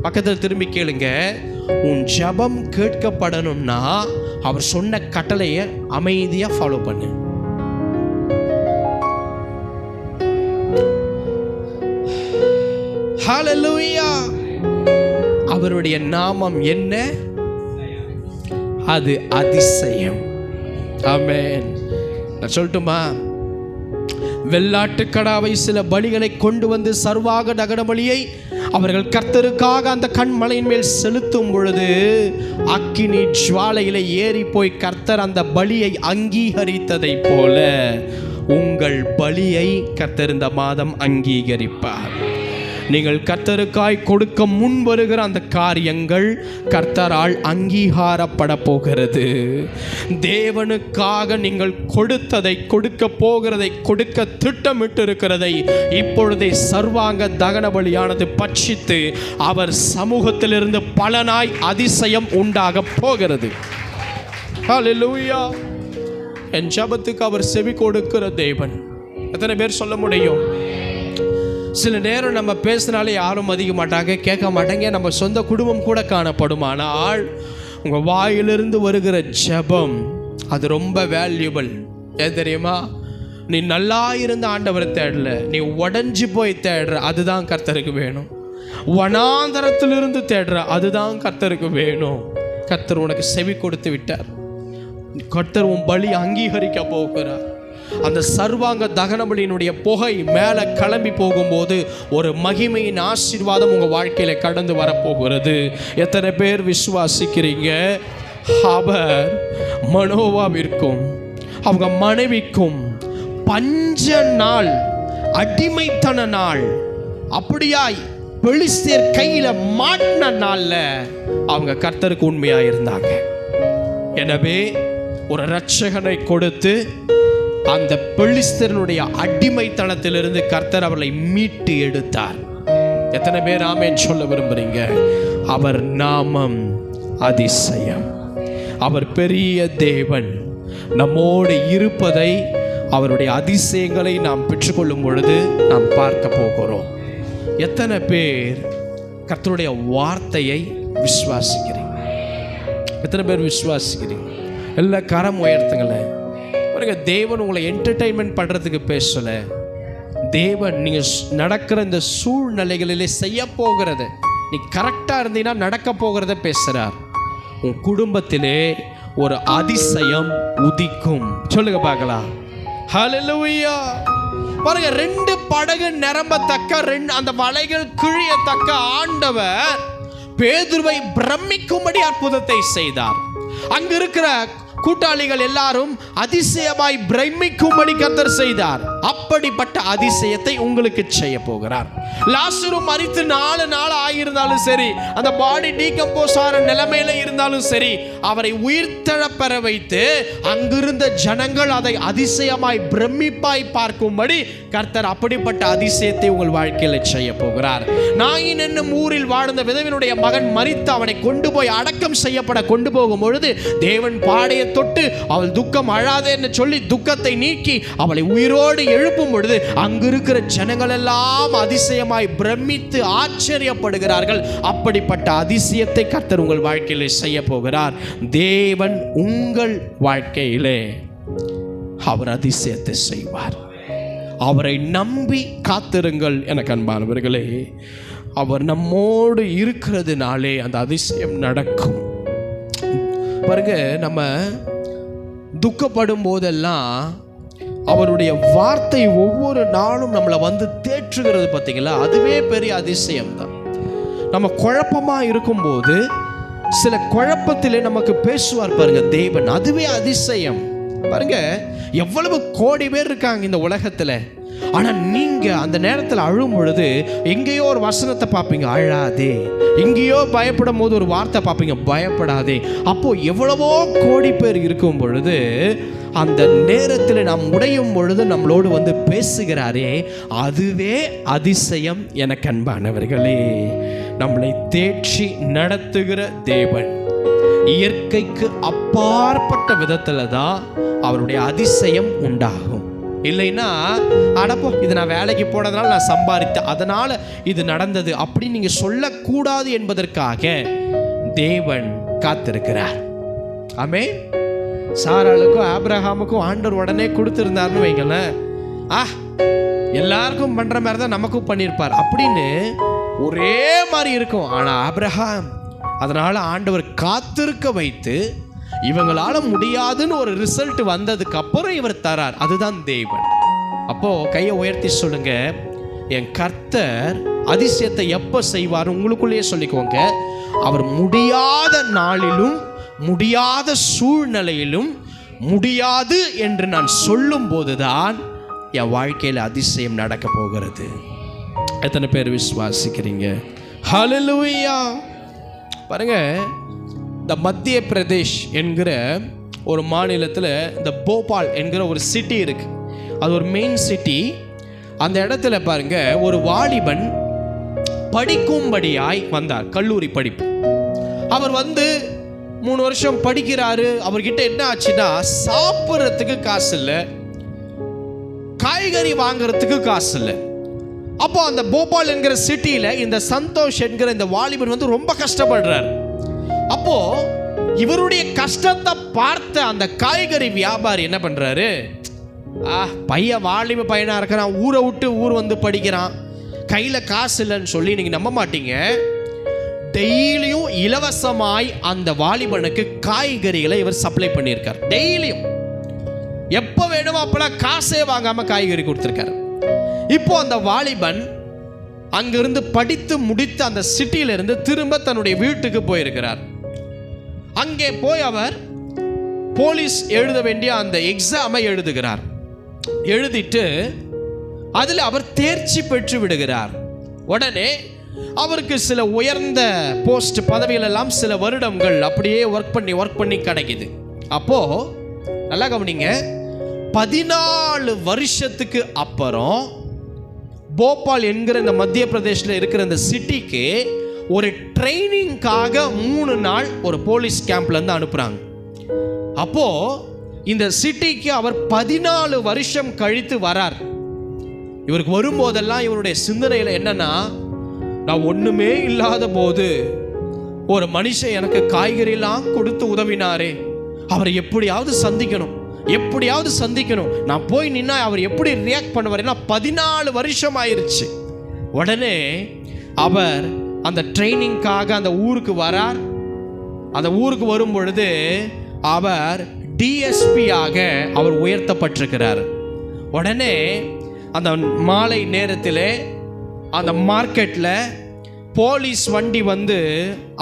பக்கத்தில் திரும்பி கேளுங்க, உன் ஜெபம் கேட்கப்படணும்னா அவர் சொன்ன கட்டளையை அமைதியாக ஃபாலோ பண்ணு. ஹல்லேலூயா! அவருடைய நாமம் என்ன? அது அதிசயம். ஆமென். நான் சொல்லட்டுமா? வெள்ளாட்டு கடாவை சில பலிகளை கொண்டு வந்து சர்வாக தகன பலியை அவர்கள் கர்த்தருக்காக அந்த கண்மலையின் மேல் செலுத்தும் பொழுது அக்கினி ஜுவாலையில ஏறி போய் கர்த்தர் அந்த பலியை அங்கீகரித்ததை போல உங்கள் பலியை கர்த்தர் இந்த மாதம் அங்கீகரிப்பார். நீங்கள் கர்த்தருக்காய் கொடுக்க முன் வருகிற அந்த காரியங்கள் கர்த்தரால் அங்கீகாரப்பட போகிறது. தேவனுக்காக நீங்கள் கொடுத்ததை, கொடுக்க போகிறதை, கொடுக்க திட்டமிட்டு இருக்கிறதை இப்பொழுதே சர்வாங்க தகன பலியானது பட்சித்து அவர் சமூகத்திலிருந்து பலனாய் அதிசயம் உண்டாக போகிறது. ஹல்லேலூயா. என் ஜெபத்துக்கு அவர் செவி கொடுக்கிற தேவன். எத்தனை பேர் சொல்ல முடியும்? சில நேரம் நம்ம பேசினாலே யாரும் மதிக்க மாட்டாங்க, கேட்க மாட்டாங்க, நம்ம சொந்த குடும்பம் கூட காணப்படும். ஆனால் உங்கள் வாயிலிருந்து வருகிற ஜெபம் அது ரொம்ப வேல்யூபிள். ஏன் தெரியுமா? நீ நல்லா இருந்த ஆண்டவரை தேடல, நீ உடஞ்சி போய் தேடுற, அதுதான் கர்த்தருக்கு வேணும். வனாந்தரத்திலிருந்து தேடுற, அதுதான் கர்த்தருக்கு வேணும். கர்த்தர் உனக்கு செவி கொடுத்து விட்டார். கர்த்தர் உன் பலி அங்கீகரிக்க போகிறார். அந்த சர்வாங்க தகன பலியினுடைய புகை மேலே கிளம்பி போகும்போது ஒரு மகிமையின் ஆசீர்வாதம் உங்கள் வாழ்க்கையில கடந்து வரப்போகிறது. எத்தனை பேர் விசுவாசிக்கிறீங்க? அவர் மனோவாவிற்கும் அவங்க மனைவிக்கும் பஞ்ச நாள், அடிமைத்தன நாள், அப்படியாய் பெலிஸ்தர் கையில மாட்டின நாள்ல அவங்க கர்த்தருக்கு உண்மையா இருந்தாங்க. எனவே ஒரு இரட்சகனை கொடுத்து அந்த பெலிஸ்தருடைய அடிமைத்தனத்திலிருந்து கர்த்தர் அவர்களை மீட்டு எடுத்தார். எத்தனை பேர் ஆமென் சொல்ல விரும்புறீங்க? அவர் நாமம் அதிசயம். அவர் பெரிய தேவன். நம்மோடு இருப்பதை, அவருடைய அதிசயங்களை நாம் பெற்றுக்கொள்ளும் பொழுது நாம் பார்க்க போகிறோம். எத்தனை பேர் கர்த்தருடைய வார்த்தையை விசுவாசிக்கிறீங்க? எத்தனை பேர் விசுவாசிக்கிறீங்க? எல்லா கரம் உயர்த்துங்களேன். பாருங்க, தேவன் உங்களை என்டர்டெயின்மெண்ட் பண்றதுக்கு பேசல. தேவன் நீங்க நடக்கிற இந்த சூழ்நிலைகளிலே செய்ய போகிறது, நீ கரெக்டா இருந்தீங்கன்னா நடக்க போகிறத பேசுறார். உன் குடும்பத்திலே ஒரு அதிசயம் உதிக்கும். சொல்லுங்க பார்க்கலாம். ஹல்லேலூயா. பாருங்க, 2 படகு நிரம்பத்தக்க, அந்த வலைகள் கிழியத்தக்க ஆண்டவர் பேதுருவை பிரமிக்கும்படி அற்புதத்தை செய்தார். அங்க இருக்கிற கூட்டாளிகள் எல்லாரும் அதிசயமாய் பிரமிக்கும்படி கர்த்தர் செய்தார். அப்படிப்பட்ட அதிசயத்தை உங்களுக்கு செய்ய போகிறார். லாசரு மரித்து 4 நாள் ஆகியிருந்தாலும் சரி, அந்த பாடி டீகம்போஸ் ஆன நிலைமையில இருந்தாலும் சரி, அவரை உயிர்த்தெழப்பெற வைத்து அங்கிருந்த ஜனங்கள் அதை அதிசயமாய் பிரமிப்பாய் பார்க்கும்படி கர்த்தர் அப்படிப்பட்ட அதிசயத்தை உங்கள் வாழ்க்கையில செய்ய போகிறார். நாயின் என்னும் ஊரில் வாழ்ந்த விதவினுடைய மகன் மரித்து அவனை கொண்டு போய் அடக்கம் செய்யப்பட கொண்டு போகும் பொழுது தேவன் பாடையை தொட்டு அவள் துக்கம் அழாதே என்று சொல்லி துக்கத்தை நீக்கி அவளை உயிரோடு எழுப்பும் பொழுது அங்கிருக்கிற ஜனங்கள் எல்லாம் அதிசயமாய் பிரமித்து ஆச்சரியப்படுகிறார்கள். அப்படிப்பட்ட அதிசயத்தை கர்த்தர் உங்கள் வாழ்க்கையிலே செய்ய போகிறார். தேவன் உங்கள் வாழ்க்கையிலே அவர் அதிசயத்தை செய்வார். அவரை நம்பி காத்திருங்கள். எனக்கு அன்பானவர்களே, அவர் நம்மோடு இருக்கிறதுனாலே அந்த அதிசயம் நடக்கும். பாருங்க, நம்ம துக்கப்படும் போதெல்லாம் அவருடைய வார்த்தை ஒவ்வொரு நாளும் நம்மளை வந்து தேற்றுகிறது. பார்த்தீங்களா? அதுவே பெரிய அதிசயம் தான். நம்ம குழப்பமா இருக்கும்போது சில குழப்பத்திலே நமக்கு பேசுவார் பாருங்க தேவன், அதுவே அதிசயம். பாருங்க, எவ்வளவு கோடி பேர் இருக்காங்க இந்த உலகத்துல, ஆனா நீங்க அந்த நேரத்தில் அழும் பொழுது எங்கேயோ ஒரு வசனத்தை பார்ப்பீங்க, அழாதே. எங்கேயோ பயப்படும் போது ஒரு வார்த்தை பார்ப்பீங்க, பயப்படாதே. அப்போ எவ்வளவோ கோடி பேர் இருக்கும் பொழுது அந்த நேரத்தில் நாம் உடையும் பொழுது நம்மளோடு வந்து பேசுகிறாரே, அதுவே அதிசயம். எனக்கு அன்பானவர்களே, நம்மளை தேற்றி நடத்துகிற தேவன் இயற்கைக்கு அப்பாற்பட்ட விதத்துல தான் அவருடைய அதிசயம் உண்டாகும். இல்லைன்னா அடப்போ, இது நான் வேலைக்கு போனதுனால நான் சம்பாதித்தேன், அதனால இது நடந்தது அப்படின்னு நீங்க சொல்லக்கூடாது என்பதற்காக தேவன் காத்திருக்கிறார். ஆமே, சாராளுக்கும் ஆபிரகாமுக்கும் ஆண்டவர் உடனே கொடுத்திருந்தார்னு வைங்களேன், எல்லாருக்கும் பண்ற மாதிரி தான் நமக்கும் பண்ணியிருப்பார் அப்படின்னு ஒரே மாதிரி இருக்கும். ஆனா ஆபிரகாம், அதனால ஆண்டவர் காத்திருக்க வைத்து இவங்களால முடியாதுன்னு ஒரு ரிசல்ட் வந்ததுக்கு அப்புறம் இவர் தரார். அதுதான் தேவன். அப்போ கையை உயர்த்தி சொல்லுங்க, என் கர்த்தர் அதிசயத்தை எப்ப செய்வார் உங்களுக்குள்ளேயே சொல்லிக்கோங்க. அவர் முடியாத நாளிலும் முடியாத சூழ்நிலையிலும் முடியாது என்று நான் சொல்லும் போதுதான் என் வாழ்க்கையில் அதிசயம் நடக்க போகிறது. எத்தனை பேர் விசுவாசிக்கிறீங்க? ஹல்லேலூயா. பாருங்க, இந்த மத்திய பிரதேஷ் என்கிற ஒரு மாநிலத்தில் இந்த போபால் என்கிற ஒரு சிட்டி இருக்கு. அது ஒரு மெயின் சிட்டி. அந்த இடத்துல பாருங்க, ஒரு வாலிபன் படிக்கும்படியாய் வந்தார், கல்லூரி படிப்பு. அவர் வந்து 3 வருஷம் படிக்கிறாரு. அவர்கிட்ட என்ன ஆச்சுன்னா சாப்பிட்றதுக்கு காசு இல்லை, காய்கறி வாங்குறதுக்கு காசு இல்லை. அப்போ அந்த போபால் என்கிற சிட்டியில இந்த சந்தோஷ் என்கிற இந்த வாலிபன் வந்து ரொம்ப கஷ்டப்படுறார். அப்போ இவருடைய கஷ்டத்தை பார்த்த அந்த காய்கறி வியாபாரி என்ன பண்றாரு, பையன் வாலிப பையனா இருக்கிறான், ஊரை விட்டு ஊர் வந்து படிக்கிறான், கையில காசு இல்லைன்னு சொல்லி நீங்க நம்ப மாட்டீங்க, டெய்லியும் இலவசமாய் அந்த வாலிபனுக்கு காய்கறிகளை இவர் சப்ளை பண்ணியிருக்கார். டெய்லியும் எப்ப வேணுமோ அப்பெல்லாம் காசே வாங்காம காய்கறி கொடுத்திருக்காரு. இப்போ அந்த வாலிபன் அங்கிருந்து படித்து முடித்து அந்த சிட்டியில இருந்து திரும்ப தன்னுடைய வீட்டுக்கு போயிருக்கிறார். அங்கே போய் அவர் போலீஸ் எழுத வேண்டிய அந்த எக்ஸாமை எழுதுகிறார். எழுதிட்டு அதில் அவர் தேர்ச்சி பெற்று விடுகிறார். உடனே அவருக்கு சில உயர்ந்த போஸ்ட் பதவிகள் எல்லாம் சில வருடங்கள் அப்படியே ஒர்க் பண்ணி கிடைக்குது. அப்போ நல்லா கவனிங்க, 14 வருஷத்துக்கு அப்புறம் போபால் என்கிற இந்த மத்திய பிரதேசில் இருக்கிற இந்த சிட்டிக்கு ஒரு ட்ரைனிங்காக 3 நாள் ஒரு போலீஸ் கேம்ப்ல இருந்து அனுப்புறாங்க. அப்போ இந்த சிட்டிக்கு அவர் 14 வருஷம் கழித்து வரார். இவருக்கு வரும்போதெல்லாம் இவருடைய சிந்தனையில் என்னன்னா, நான் ஒண்ணுமே இல்லாத போது ஒரு மனுஷன் எனக்கு காய்கறி எல்லாம் கொடுத்து உதவினாரே, அவரை எப்படியாவது சந்திக்கணும், நான் போய் நின்னா அவர் எப்படி ரியாக்ட் பண்ணுவார். 14 வருஷம் ஆயிருச்சு. உடனே அவர் அந்த ட்ரைனிங்காக அந்த ஊருக்கு வரார். அந்த ஊருக்கு வரும் பொழுது அவர் டிஎஸ்பியாக அவர் உயர்த்தப்பட்டிருக்கிறார். உடனே அந்த மாலை நேரத்தில் அந்த மார்க்கெட்டில் போலீஸ் வண்டி வந்து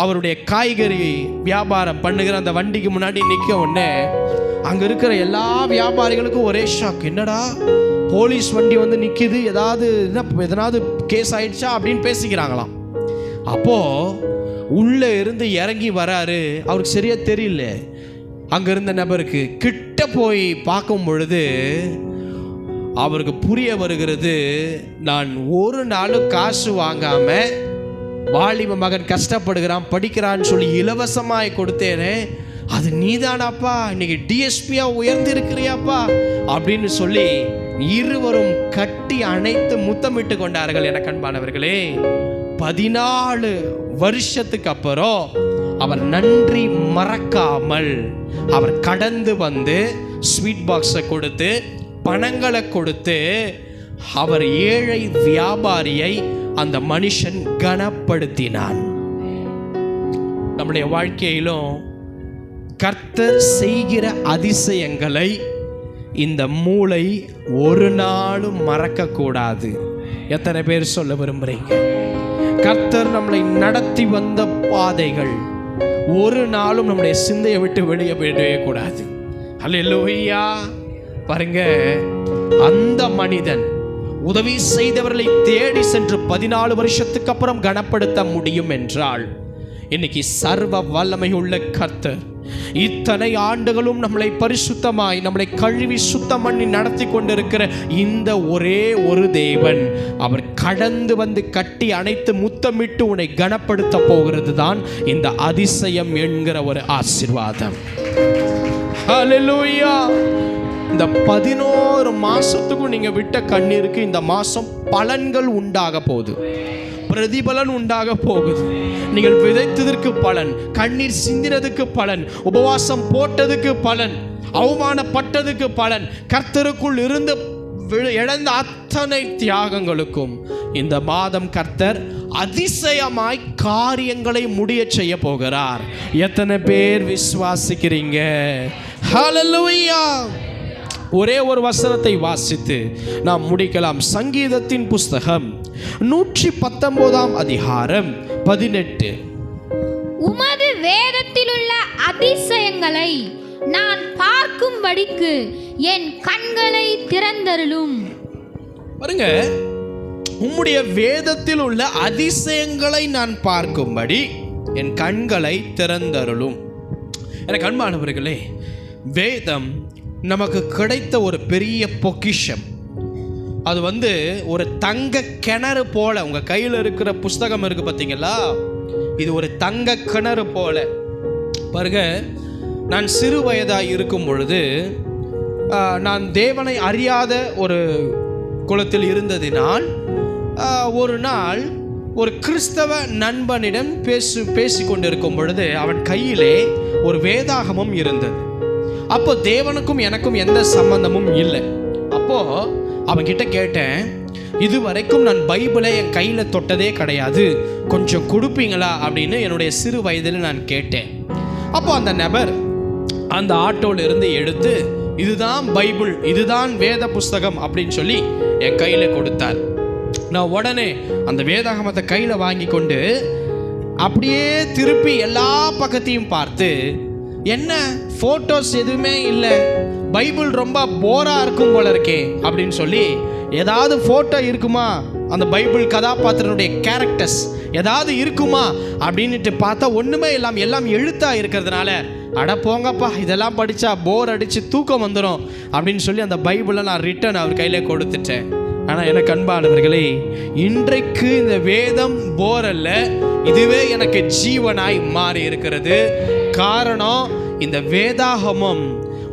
அவருடைய காய்கறி வியாபாரம் பண்ணுகிற அந்த வண்டிக்கு முன்னாடி நிற்க உடனே அங்கே இருக்கிற எல்லா வியாபாரிகளுக்கும் ஒரே ஷாக். என்னடா போலீஸ் வண்டி வந்து நிற்கிது, எதனாவது கேஸ் ஆயிடுச்சா அப்படின்னு பேசிக்கிறாங்களாம். அப்போ உள்ள இருந்து இறங்கி வராரு. அவருக்கு சரியா தெரியல. அங்க இருந்த நபருக்கு கிட்ட போய் பார்க்கும் பொழுது அவருக்கு புரிய வருகிறது, நான் ஒரு நாளும் காசு வாங்காம வாலிப மகன் கஷ்டப்படுகிறான் படிக்கிறான்னு சொல்லி இலவசமாய் கொடுத்தேனே, அது நீதானாப்பா, இன்னைக்கு டிஎஸ்பியா உயர்ந்து இருக்கிறியாப்பா அப்படின்னு சொல்லி இருவரும் கட்டி அணைத்து முத்தமிட்டு கொண்டார்கள். என அன்பானவர்களே, 14 வருஷத்துக்கு அப்புறம் அவர் நன்றி மறக்காமல் அவர் கடந்து வந்து ஸ்வீட் பாக்ஸை கொடுத்து பணங்களை கொடுத்து அவர் ஏழை வியாபாரியை அந்த மனுஷன் கனப்படுத்தினான். நம்முடைய வாழ்க்கையிலும் கர்த்தர் செய்கிற அதிசயங்களை இந்த மூளை ஒரு நாளும் மறக்க கூடாது. எத்தனை பேர் சொல்ல விரும்புறீங்க? கர்த்தர் நம்மளை நடத்தி வந்த பாதைகள் ஒரு நாளும் நம்முடைய சிந்தையை விட்டு வெளியே போயிடவே கூடாது. அல்லேலூயா. பாருங்க, அந்த மனிதன் உதவி செய்தவர்களை தேடி சென்று 14 வருஷத்துக்கு அப்புறம் கனப்படுத்த முடியும் என்றால், இன்னைக்கு சர்வ வல்லமை உள்ள கர்த்தர் இத்தனை ஆண்டுகளும் நம்மளை பரிசுத்தமாய் நம்மளை கழுவி சுத்தம் பண்ணி நடத்தி கொண்டிருக்கிற இந்த ஒரே ஒரு தேவன், அவர் கடந்து வந்து கட்டி அணைத்து முத்தமிட்டு உன்னை கனப்படுத்த போகிறது தான் இந்த அதிசயம் என்கிற ஒரு ஆசீர்வாதம். ஹல்லேலூயா. இந்த 11 மாசத்துக்கும் நீங்க விட்ட கண்ணீருக்கு இந்த மாசம் பலன்கள் உண்டாக போகுது, பிரதிபலன் உண்டாக போகுது. நீங்கள் விதைத்ததற்கு பலன், கண்ணீர் சிந்தினதுக்கு பலன், உபவாசம் போட்டதுக்கு பலன், அவமானப்பட்டதுக்கு பலன், கர்த்தருக்குள் இருந்து இழந்த அத்தனை தியாகங்களுக்கும் இந்த மாதம் கர்த்தர் அதிசயமாய் காரியங்களை முடிய செய்ய போகிறார். எத்தனை பேர் விசுவாசிக்கிறீங்க? ஹல்லேலூயா. ஒரே ஒரு வசனத்தை வாசித்து நாம் முடிக்கலாம். சங்கீதத்தின் புஸ்தகம் 119 அதிகாரம் 18. உமது வேதத்தில் உள்ள அதிசயங்களை நான் பார்க்கும்படிக்கு என் கண்களை திறந்தருளும். பாருங்க, உம்முடைய வேதத்தில் உள்ள அதிசயங்களை நான் பார்க்கும்படி என் கண்களை திறந்தருளும். எனக்கு அன்பானவர்களே, வேதம் நமக்கு கிடைத்த ஒரு பெரிய பொக்கிஷம். அது ஒரு தங்க கிணறு போல. உங்க கையில் இருக்கிற புஸ்தகம் இருக்கு பார்த்தீங்களா, இது ஒரு தங்க கிணறு போல. பாருங்க, நான் சிறு வயதாக இருக்கும் பொழுது நான் தேவனை அறியாத ஒரு குலத்தில் இருந்ததினால் ஒரு நாள் ஒரு கிறிஸ்தவ நண்பனிடம் பேசி கொண்டிருக்கும் பொழுது அவன் கையிலே ஒரு வேதாகமம் இருந்தது. அப்போ தேவனுக்கும் எனக்கும் எந்த சம்பந்தமும் இல்லை. அப்போ அவன்கிட்ட கேட்டேன், இதுவரைக்கும் நான் பைபிளை என் கையில் தொட்டதே கிடையாது, கொஞ்சம் கொடுப்பீங்களா அப்படின்னு என்னுடைய சிறு வயதில் நான் கேட்டேன். அப்போ அந்த நபர் அந்த ஆட்டோல இருந்து எடுத்து, இதுதான் பைபிள், இதுதான் வேத புஸ்தகம் அப்படின்னு சொல்லி என் கையில் கொடுத்தார். நான் உடனே அந்த வேதாகமத்தை கையில் வாங்கி கொண்டு அப்படியே திருப்பி எல்லா பக்கத்தையும் பார்த்து, என்ன ஃபோட்டோஸ் எதுவுமே இல்லை, பைபிள் ரொம்ப போராக இருக்கும் போல இருக்கே அப்படின்னு சொல்லி, ஏதாவது ஃபோட்டோ இருக்குமா, அந்த பைபிள் கதாபாத்திரனுடைய கேரக்டர்ஸ் ஏதாவது இருக்குமா அப்படின்ட்டு பார்த்தா ஒன்றுமே இல்லாமல் எல்லாம் எழுத்தாக இருக்கிறதுனால, அட போங்கப்பா இதெல்லாம் படித்தா போர் அடித்து தூக்கம் வந்துடும் அப்படின்னு சொல்லி அந்த பைபிளை நான் ரிட்டன் அவர் கையில் கொடுத்துட்டேன். ஆனால் எனக்கு அன்பானவர்களே, இன்றைக்கு இந்த வேதம் போர் அல்ல, இதுவே எனக்கு ஜீவனாய் மாறி இருக்கிறது. காரணம், இந்த வேதாகமம்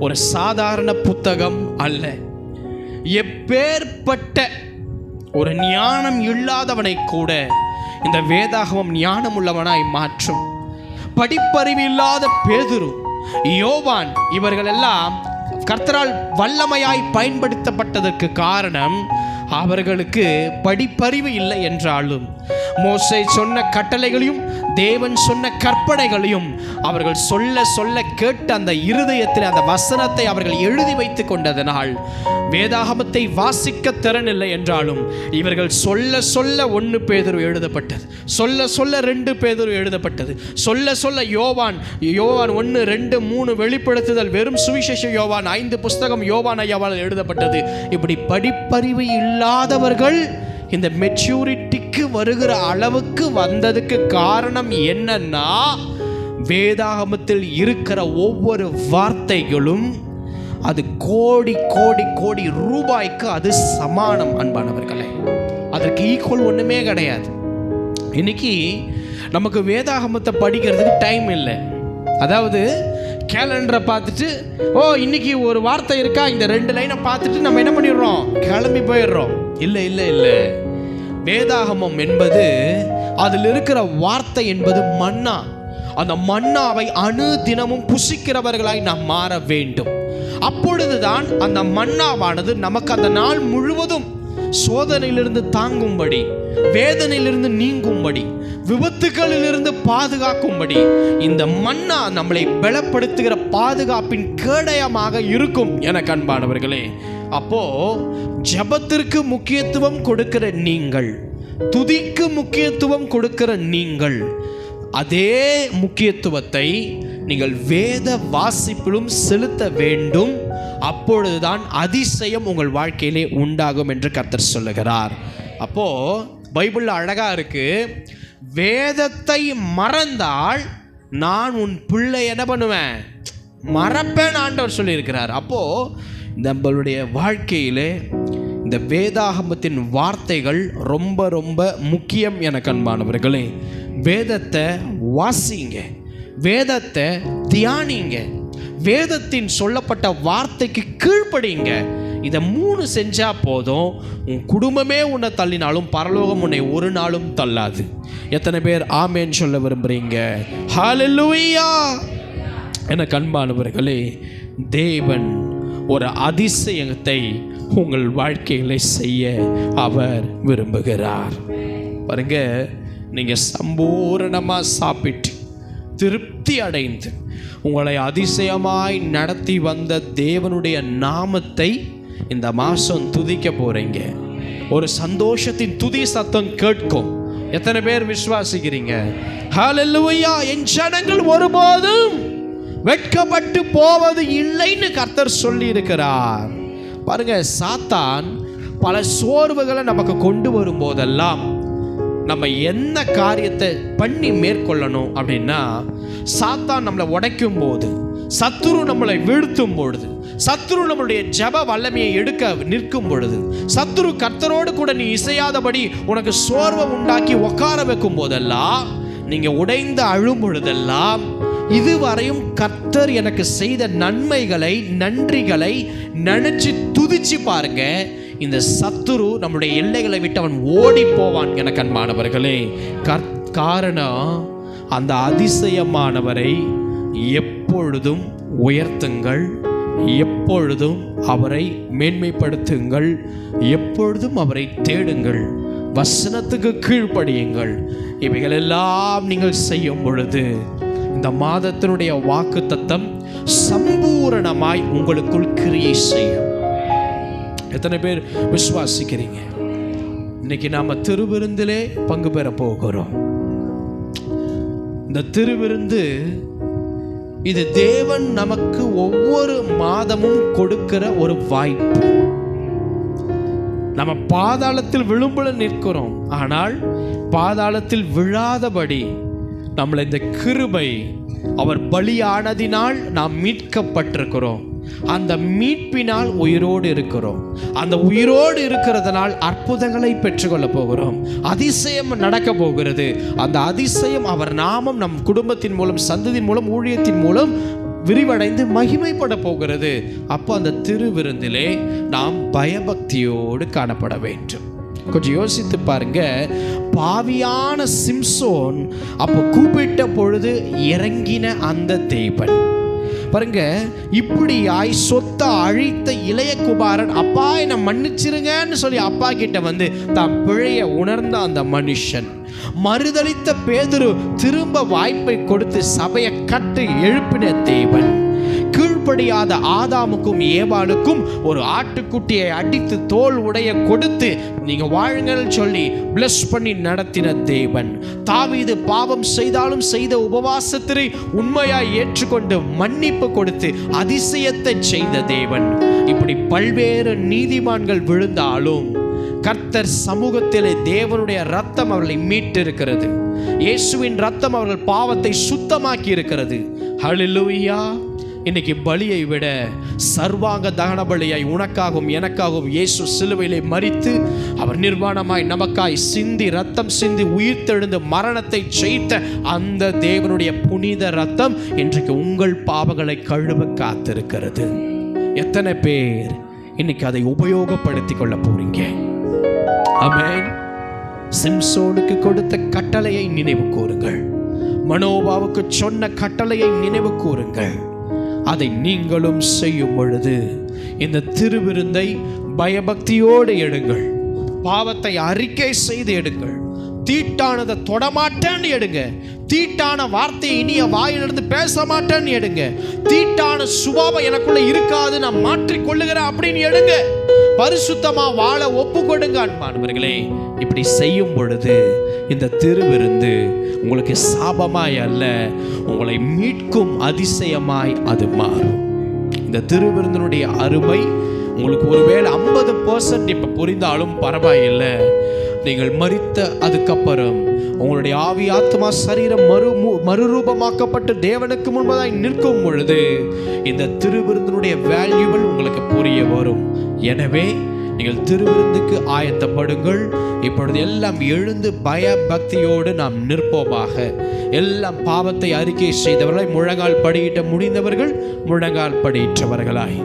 ஒரு சாதாரண புத்தகம் அல்ல. எப்பேற்பட்ட ஒரு ஞானம் இல்லாதவனை கூட இந்த வேதாகமம் ஞானம் உள்ளவனாய் மாற்றும். படிப்பறிவு இல்லாத பேதுரு, யோவான் இவர்கள் எல்லாம் கர்த்தரால் வல்லமையாய் பயன்படுத்தப்பட்டதற்கு காரணம் அவர்களுக்கு படிப்பறிவு இல்லை என்றாலும் மோசே சொன்ன கட்டளைகளையும் தேவன் சொன்ன கற்பனைகளையும் அவர்கள் சொல்ல சொல்ல கேட்டு அந்த இருதயத்தில் அந்த வசனத்தை அவர்கள் எழுதி வைத்து கொண்டதனால் வேதாகமத்தை வாசிக்க திறனில்லை என்றாலும் இவர்கள் சொல்ல சொல்ல 1 பேதுரு எழுதப்பட்டது, சொல்ல சொல்ல 2 பேதுரு எழுதப்பட்டது, சொல்ல சொல்ல யோவான் 1, 2, 3 வெளிப்படுத்துதல், வெறும் சுவிசேஷ யோவான் 5 புஸ்தகம் யோவான் ஐயாவால் எழுதப்பட்டது. இப்படி படிப்பறிவு இல்லாதவர்கள் இந்த மெச்சூரிட்டிக்கு வருகிற அளவுக்கு வந்ததுக்கு காரணம் என்னன்னா, வேதாகமத்தில் இருக்கிற ஒவ்வொரு வார்த்தைகளும் அது கோடி கோடி கோடி ரூபாய்க்கு அது சமானம். அன்பானவர்களே, அதற்கு ஈக்குவல் ஒன்றுமே கிடையாது. இன்னைக்கு நமக்கு வேதாகமத்தை படிக்கிறதுக்கு டைம் இல்லை. அதாவது கேலண்டரை பார்த்துட்டு, ஓ இன்னைக்கு ஒரு வார்த்தை இருக்கா, இந்த 2 லைனை பார்த்துட்டு நம்ம என்ன பண்ணிடுறோம், கிளம்பி போயிடுறோம். இல்லை இல்லை இல்லை, வேதாகமம் என்பது, அதில் இருக்கிற வார்த்தை என்பது மன்னா. அந்த மன்னாவை அணு தினமும் புசிக்கிறவர்களாய் நாம் மாற வேண்டும். அப்பொழுதுதான் அந்த மன்னாவானது நமக்கு அந்த நாள் முழுவதும் சோதனையிலிருந்து தாங்கும்படி, வேதனையிலிருந்து நீங்கும்படி, விபத்துகளிலிருந்து பாதுகாக்கும்படி இந்த மன்னா நம்மளை பலப்படுத்துகிற பாதுகாப்பின் கேடயமாக இருக்கும். எனக்கு அன்பானவர்களே, அப்போ ஜெபத்திற்கு முக்கியத்துவம் கொடுக்கிற நீங்கள், துதிக்கு முக்கியத்துவம் கொடுக்கிற நீங்கள், அதே முக்கியத்துவத்தை நீங்கள் வேத வாசிப்பிலும் செலுத்த வேண்டும். அப்பொழுதுதான் அதிசயம் உங்கள் வாழ்க்கையிலே உண்டாகும் என்று கர்த்தர் சொல்லுகிறார். அப்போ பைபிள்ல அழகா இருக்கு, வேதத்தை மறந்தால் நான் உன் பிள்ளை என்ன பண்ணுவேன், மறப்பேன் ஆண்டவர் சொல்லியிருக்கிறார். அப்போ நம்மளுடைய வாழ்க்கையிலே இந்த வேதாகமத்தின் வார்த்தைகள் ரொம்ப ரொம்ப முக்கியம். எனக்கு அன்பானவர்களே, வேதத்தை வாசிங்க, வேதத்தை தியானிங்க, வேதத்தின் சொல்லப்பட்ட வார்த்தைக்கு கீழ்ப்படிங்க. இதை 3 செஞ்சா போதும், உன் குடும்பமே உன்னை தள்ளினாலும் பரலோகம் உன்னை ஒரு நாளும் தள்ளாது. எத்தனை பேர் ஆமேன் சொல்ல விரும்புறீங்க? ஹல்லேலூயா. எனக்கு அன்பானவர்களே, தேவன் ஒரு அதிசயத்தை உங்கள் வாழ்க்கையில செய்ய அவர் விரும்புகிறார். பாருங்க, நீங்க சம்பூரணமா சாப்பிட்டு திருப்தி அடைந்து உங்களை அதிசயமாய் நடத்தி வந்த தேவனுடைய நாமத்தை இந்த மாசம் துதிக்க போறீங்க. ஒரு சந்தோஷத்தின் துதி சத்தம் கேட்கும். எத்தனை பேர் விசுவாசிக்கிறீங்க? ஹல்லேலூயா. என் ஜனங்கள் ஒருபோதும் வெட்கப்பட்டு போவது இல்லைன்னு கர்த்தர் சொல்லி இருக்கிறார். பாருங்க, சாத்தான் பல சோர்வுகளை நமக்கு கொண்டு வரும் போதெல்லாம் நம்ம என்ன காரியத்தை பண்ணி மேற்கொள்ளணும் அப்படின்னா, சாத்தான் நம்மளை உடைக்கும் போது, சத்துரு நம்மளை வீழ்த்தும் பொழுது, சத்துரு நம்மளுடைய ஜெப வல்லமையை எடுக்க நிற்கும் பொழுது, சத்துரு கர்த்தரோடு கூட நீ இசையாதபடி உனக்கு சோர்வை உண்டாக்கி உட்கார வைக்கும் போதெல்லாம், நீங்க உடைந்து அழும் பொழுதெல்லாம் இதுவரையும் கர்த்தர் எனக்கு செய்த நன்மைகளை, நன்றிகளை நினைச்சு துதிச்சு பாருங்க. இந்த சத்துரு நம்முடைய எல்லைகளை விட்டு அவன் ஓடி போவான். எனக்கு அன்பானவர்களே, காரணம் அந்த அதிசயமானவரை எப்பொழுதும் உயர்த்துங்கள், எப்பொழுதும் அவரை மேன்மைப்படுத்துங்கள், எப்பொழுதும் அவரை தேடுங்கள், வசனத்துக்கு கீழ்ப்படியுங்கள். இவைகள் எல்லாம் நீங்கள் செய்யும் பொழுது இந்த மாதத்தினுடைய வாக்குத்தத்தம் சம்பூரணமாய் உங்களுக்குள் கிரியை செய்யும். எத்தனை பேர் விசுவாசிக்கிறீங்க? இன்னைக்கு நாம திருவிருந்திலே பங்கு பெற போகிறோம். இந்த திருவிருந்து இது தேவன் நமக்கு ஒவ்வொரு மாதமும் கொடுக்கிற ஒரு வாய்ப்பு. நம்ம பாதாளத்தில் விழும்புல நிற்கிறோம், ஆனால் பாதாளத்தில் விழாதபடி நம்மளை இந்த கிருபை, அவர் பலியானதினால் நாம் மீட்கப்பட்டிருக்கிறோம். அந்த மீட்பினால் உயிரோடு இருக்கிறோம். அந்த உயிரோடு இருக்கிறதுனால் அற்புதங்களை பெற்றுக்கொள்ள போகிறோம். அதிசயம் நடக்க போகிறது. அந்த அதிசயம் அவர் நாமம் நம் குடும்பத்தின் மூலம், சந்ததியின் மூலம், ஊழியத்தின் மூலம் விரிவடைந்து மகிமைப்பட போகிறது. அப்போ அந்த திருவிருந்திலே நாம் பயபக்தியோடு காணப்பட வேண்டும். கொஞ்சம் யோசித்து பாருங்க. பாவியான சிம்சோன் அப்போ கூப்பிட்ட பொழுது இறங்கின அந்த தேவன் பாருங்க, இப்படியாய் சொத்தை அழித்த இளைய குமாரன், அப்பா என்னை மன்னிச்சிருங்கன்னு சொல்லி அப்பா கிட்ட வந்து தான் பிழைய உணர்ந்த அந்த மனுஷன், மறுதலித்த பேதுரு திரும்ப வாய்ப்பை கொடுத்து சபையை கட்டி எழுப்பின தேவன், கீழ்ப்படியாத ஆதாமுக்கும் ஏவாளுக்கும் ஒரு ஆட்டுக்குட்டியை அடித்து தோல் உடைய கொடுத்து நீங்க வாழுங்கன்னு சொல்லி பிளஸ் பண்ணி நடத்தின தேவன், தாவீது பாவம் செய்தாலும் செய்த உபவாசத்தை உண்மையாய் ஏற்றுக்கொண்டு மன்னிப்பு கொடுத்து அதிசயத்தை செய்த தேவன். இப்படி பல்வேறு நீதிமான்கள் விழுந்தாலும் கர்த்தர் சமூகத்திலே தேவனுடைய ரத்தம் அவர்களை மீட்டிருக்கிறது. இயேசுவின் ரத்தம் அவர்கள் பாவத்தை சுத்தமாக்கி இருக்கிறது. ஹல்லேலூயா. இன்னைக்கு பலியை விட சர்வாங்க தகன பலியாய் உனக்காகவும் எனக்காகவும் இயேசு சிலுவையிலே மரித்து அவர் நிர்வாணமாய் நமக்காய் சிந்தி ரத்தம் சிந்தி உயிர்த்தெழுந்து மரணத்தை ஜெயித்த அந்த தேவனுடைய புனித ரத்தம் இன்றைக்கு உங்கள் பாவங்களை கழுவ காத்திருக்கிறது. எத்தனை பேர் இன்னைக்கு அதை உபயோகப்படுத்திக் கொள்ள போறீங்க? ஆமென். சிம்சோனுக்கு கொடுத்த கட்டளையை நினைவு கூறுங்கள். மனோபாவுக்கு சொன்ன கட்டளையை நினைவு கூறுங்கள். அதை நீங்களும் செய்யும் பொழுது இந்த திருவிருந்தை பயபக்தியோடு எடுங்கள். பாவத்தை அறிக்கை செய்து எடுங்கள். தீட்டானதை தொடமாட்டேன்னு எடுங்க. தீட்டான வார்த்தையை இனிய வாயிலிருந்து பேச மாட்டேன்னு எடுங்க. தீட்டான சுபாவம் எனக்குள்ள இருக்காது, நான் மாற்றிக்கொள்ளுகிறேன் அப்படின்னு எடுங்க. பரிசுத்தமா வாழ ஒப்பு கொடுங்க அன்பானவர்களே. இப்படி செய்யும் பொழுது இந்த திருவிருந்து உங்களுக்கு சாபமாய் அல்ல, உங்களை மீட்கும் அதிசயமாய் அது மாறும். இந்த திருவிருந்தினுடைய அருமை உங்களுக்கு ஒருவேளை 50% இப்ப புரிந்தாலும் பரவாயில்லை. நீங்கள் மரித்த அதுக்கப்புறம் உங்களுடைய ஆவி ஆத்மா சரீரம் மறுரூபமாக்கப்பட்டு தேவனுக்கு முன்பதாய் நிற்கும் பொழுது இந்த திருவிருந்தினுடைய வேல்யூவல் உங்களுக்கு புரிய வரும். எனவே நீங்கள் திருவிருந்துக்கு ஆயத்தப்படுங்கள். இப்பொழுது எல்லாம் எழுந்து பயபக்தியோடு நாம் நிற்போமாக. எல்லாம் பாவத்தை அறிக்கை செய்தவர்களாய், முழங்கால் படியிட்ட முடிந்தவர்கள் முழங்கால் படியிட்டவர்களாய்